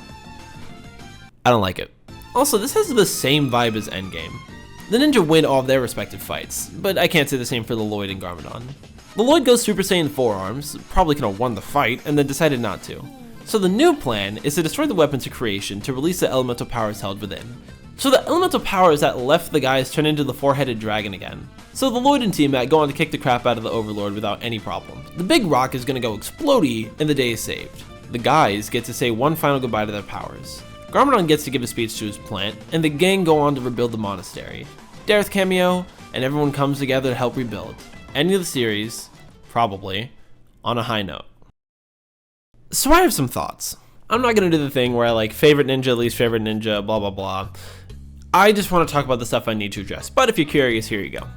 I don't like it. Also, this has the same vibe as Endgame. The ninja win all of their respective fights, but I can't say the same for the Lloyd and Garmadon. The Lloyd goes Super Saiyan 4 arms, probably could have won the fight, and then decided not to. So the new plan is to destroy the weapons of creation to release the elemental powers held within. So the elemental powers that left the guys turn into the four-headed dragon again. So the Lloyd and T-Mac go on to kick the crap out of the Overlord without any problem. The big rock is gonna go explodey, and the day is saved. The guys get to say one final goodbye to their powers. Garmadon gets to give a speech to his plant, and the gang go on to rebuild the monastery. Dareth cameo, and everyone comes together to help rebuild. Ending of the series, probably, on a high note. So I have some thoughts. I'm not gonna do the thing where I like favorite ninja, least favorite ninja, blah blah blah. I just want to talk about the stuff I need to address, but if you're curious, here you go.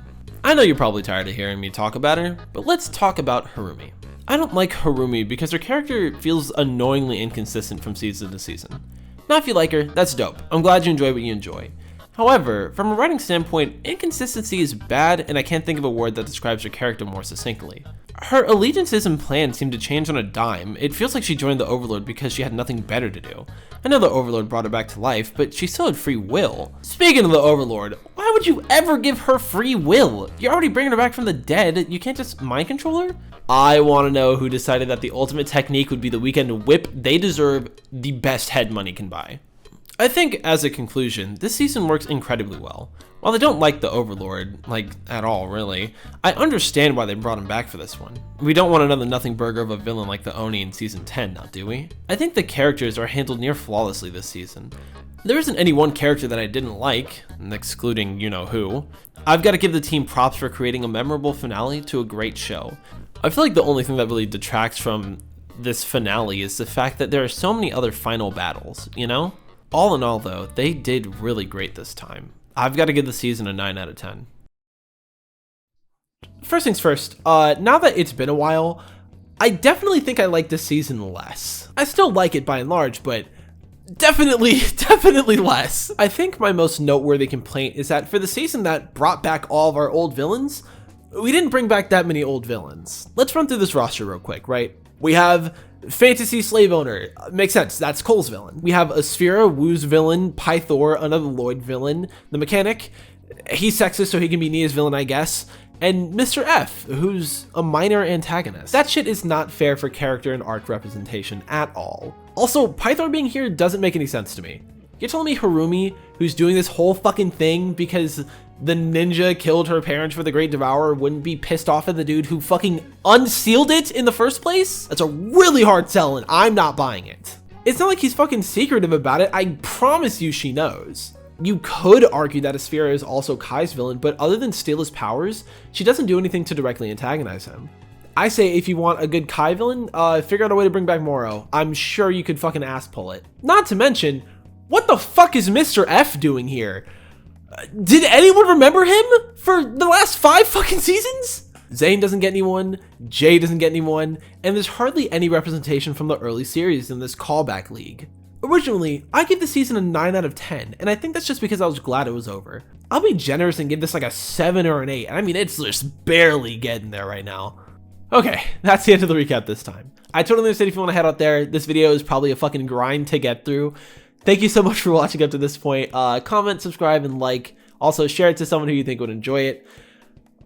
I know you're probably tired of hearing me talk about her, but let's talk about Harumi. I don't like Harumi because her character feels annoyingly inconsistent from season to season. Now if you like her, that's dope. I'm glad you enjoy what you enjoy. However, from a writing standpoint, inconsistency is bad, and I can't think of a word that describes her character more succinctly. Her allegiances and plans seem to change on a dime. It feels like she joined the Overlord because she had nothing better to do. I know the Overlord brought her back to life, but she still had free will. Speaking of the Overlord, why would you ever give her free will? You're already bringing her back from the dead, you can't just mind control her? I want to know who decided that the ultimate technique would be the weekend whip. They deserve the best head money can buy. I think, as a conclusion, this season works incredibly well. While I don't like the Overlord, like, at all, really, I understand why they brought him back for this one. We don't want another nothing burger of a villain like the Oni in Season 10, now do we? I think the characters are handled near flawlessly this season. There isn't any one character that I didn't like, excluding you-know-who. I've got to give the team props for creating a memorable finale to a great show. I feel like the only thing that really detracts from this finale is the fact that there are so many other final battles, you know? All in all, though, they did really great this time. I've got to give the season a 9 out of 10. First things first, now that it's been a while, I definitely think I like this season less. I still like it by and large, but definitely less. I think my most noteworthy complaint is that for the season that brought back all of our old villains, We didn't bring back that many old villains. Let's run through this roster real quick, right? We have Fantasy Slave Owner. Makes sense, that's Cole's villain. We have Asphira, Wu's villain, Pythor, another Lloyd villain, the Mechanic. He's sexist, so he can be Nia's villain, I guess. And Mr. F, who's a minor antagonist. That shit is not fair for character and arc representation at all. Also, Pythor being here doesn't make any sense to me. You're telling me Harumi, who's doing this whole fucking thing because the ninja killed her parents for the Great Devourer, wouldn't be pissed off at the dude who fucking unsealed it in the first place? That's a really hard sell and I'm not buying it. It's not like he's fucking secretive about it, I promise you she knows. You could argue that Asphira is also Kai's villain, but other than steal his powers, she doesn't do anything to directly antagonize him. I say if you want a good Kai villain, figure out a way to bring back Moro. I'm sure you could fucking ass pull it. Not to mention, what the fuck is Mr. F doing here? Did anyone remember him for the last 5 fucking seasons? Zane doesn't get anyone, Jay doesn't get anyone, and there's hardly any representation from the early series in this callback league. Originally, I gave the season a 9 out of 10, and I think that's just because I was glad it was over. I'll be generous and give this like a 7 or an 8, I mean it's just barely getting there right now. Okay, that's the end of the recap this time. I totally understand if you want to head out there, this video is probably a fucking grind to get through. Thank you so much for watching up to this point. Comment, subscribe, and like. Also, share it to someone who you think would enjoy it.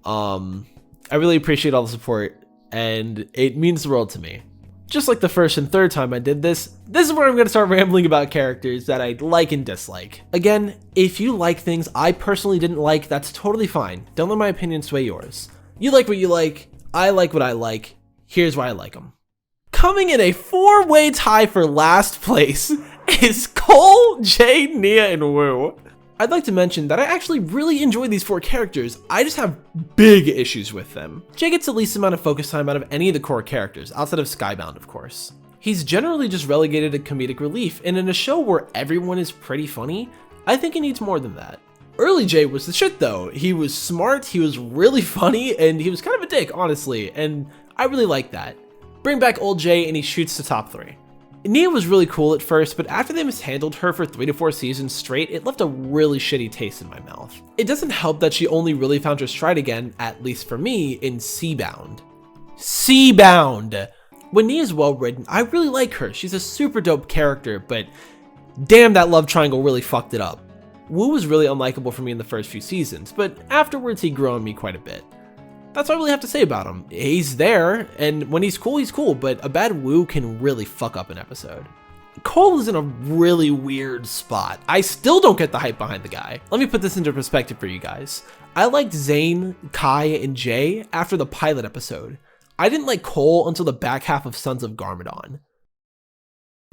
I really appreciate all the support, and it means the world to me. Just like the first and third time I did this is where I'm going to start rambling about characters that I like and dislike. Again, if you like things I personally didn't like, that's totally fine. Don't let my opinion sway yours. You like what you like, I like what I like, here's why I like them. Coming in a 4-way tie for last place is Cole, Jay, Nia, and Wu. I'd like to mention that I actually really enjoy these 4 characters, I just have big issues with them. Jay gets the least amount of focus time out of any of the core characters, outside of Skybound of course. He's generally just relegated to comedic relief, and in a show where everyone is pretty funny, I think he needs more than that. Early Jay was the shit though, he was smart, he was really funny, and he was kind of a dick honestly, and I really like that. Bring back old Jay and he shoots to top 3. Nia was really cool at first, but after they mishandled her for 3 to 4 seasons straight, it left a really shitty taste in my mouth. It doesn't help that she only really found her stride again, at least for me, in Seabound. Seabound! When Nia's well written, I really like her, she's a super dope character, but damn that love triangle really fucked it up. Wu was really unlikable for me in the first few seasons, but afterwards he grew on me quite a bit. That's all I really have to say about him. He's there, and when he's cool, but a bad Wu can really fuck up an episode. Cole is in a really weird spot. I still don't get the hype behind the guy. Let me put this into perspective for you guys. I liked Zane, Kai, and Jay after the pilot episode. I didn't like Cole until the back half of Sons of Garmadon.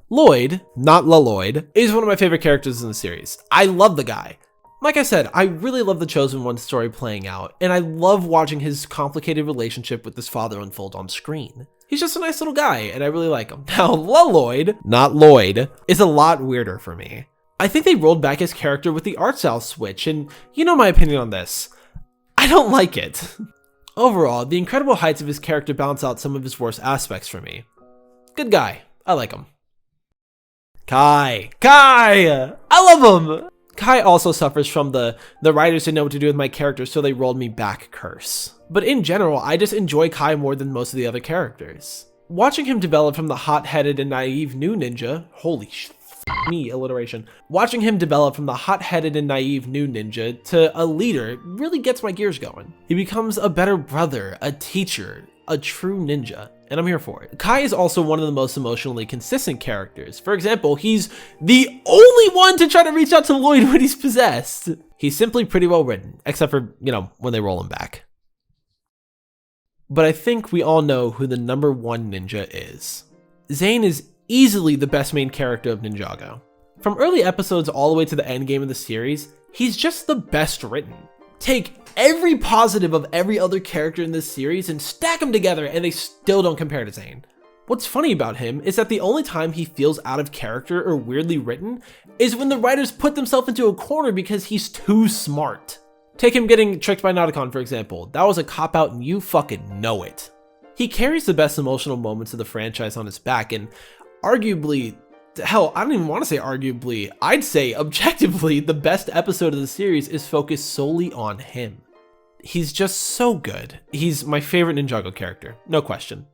Lloyd, not Lloyd, is one of my favorite characters in the series. I love the guy. Like I said, I really love the Chosen One story playing out, and I love watching his complicated relationship with his father unfold on screen. He's just a nice little guy, and I really like him. Now, Lloyd, not Lloyd, is a lot weirder for me. I think they rolled back his character with the art style switch, and you know my opinion on this. I don't like it. Overall, the incredible heights of his character balance out some of his worst aspects for me. Good guy. I like him. Kai! I love him! Kai also suffers from the writers didn't know what to do with my character, so they rolled me back curse. But in general, I just enjoy Kai more than most of the other characters. Watching him develop from the hot-headed and naive new ninja, holy me alliteration. Watching him develop from the hot-headed and naive new ninja to a leader really gets my gears going. He becomes a better brother, a teacher, a true ninja, and I'm here for it. Kai is also one of the most emotionally consistent characters. For example, he's the only one to try to reach out to Lloyd when he's possessed. He's simply pretty well written, except for, you know, when they roll him back. But I think we all know who the #1 ninja is. Zane is easily the best main character of Ninjago. From early episodes all the way to the end game of the series, he's just the best written. Take every positive of every other character in this series and stack them together and they still don't compare to Zane. What's funny about him is that the only time he feels out of character or weirdly written is when the writers put themselves into a corner because he's too smart. Take him getting tricked by Nauticon, for example. That was a cop-out and you fucking know it. He carries the best emotional moments of the franchise on his back, and arguably, hell, I don't even want to say arguably, I'd say objectively the best episode of the series is focused solely on him. He's just so good. He's my favorite Ninjago character, no question.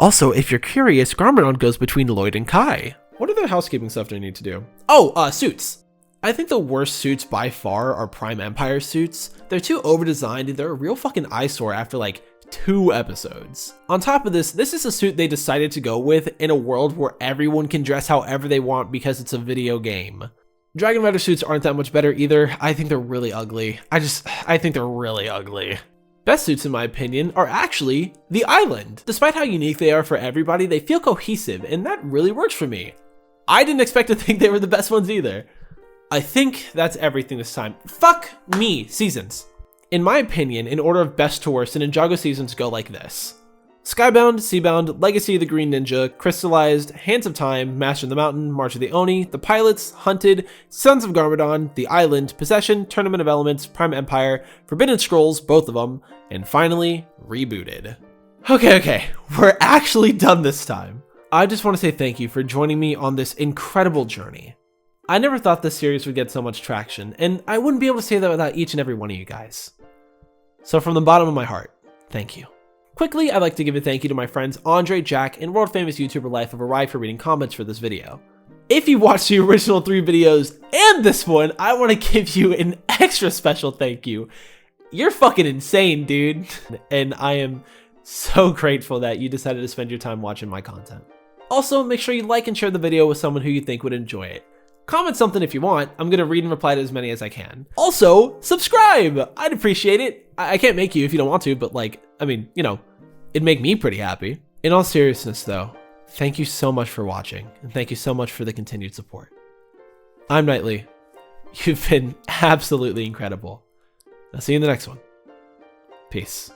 Also, if you're curious, Garmadon goes between Lloyd and Kai. What other housekeeping stuff do I need to do? Oh, suits. I think the worst suits by far are Prime Empire suits. They're too over-designed and they're a real fucking eyesore after like 2 episodes. On top of this is a suit they decided to go with in a world where everyone can dress however they want because it's a video game. Dragon Rider suits aren't that much better either. I think they're really ugly. I think they're really ugly. Best suits in my opinion are actually the Island. Despite how unique they are for everybody, they feel cohesive and that really works for me. I didn't expect to think they were the best ones either. I think that's everything this time. Fuck me, seasons. In my opinion, in order of best to worst, the Ninjago seasons go like this. Skybound, Seabound, Legacy of the Green Ninja, Crystalized, Hands of Time, Master of the Mountain, March of the Oni, The Pilots, Hunted, Sons of Garmadon, The Island, Possession, Tournament of Elements, Prime Empire, Forbidden Scrolls, both of them, and finally, Rebooted. Okay, we're actually done this time. I just want to say thank you for joining me on this incredible journey. I never thought this series would get so much traction, and I wouldn't be able to say that without each and every one of you guys. So from the bottom of my heart, thank you. Quickly, I'd like to give a thank you to my friends Andre, Jack, and world famous YouTuber Life of Arrive for reading comments for this video. If you watched the original 3 videos and this one, I want to give you an extra special thank you. You're fucking insane, dude. And I am so grateful that you decided to spend your time watching my content. Also, make sure you like and share the video with someone who you think would enjoy it. Comment something if you want. I'm going to read and reply to as many as I can. Also, subscribe! I'd appreciate it. I can't make you if you don't want to, but like, I mean, you know, it'd make me pretty happy. In all seriousness though, thank you so much for watching, and thank you so much for the continued support. I'm Knightley. You've been absolutely incredible. I'll see you in the next one. Peace.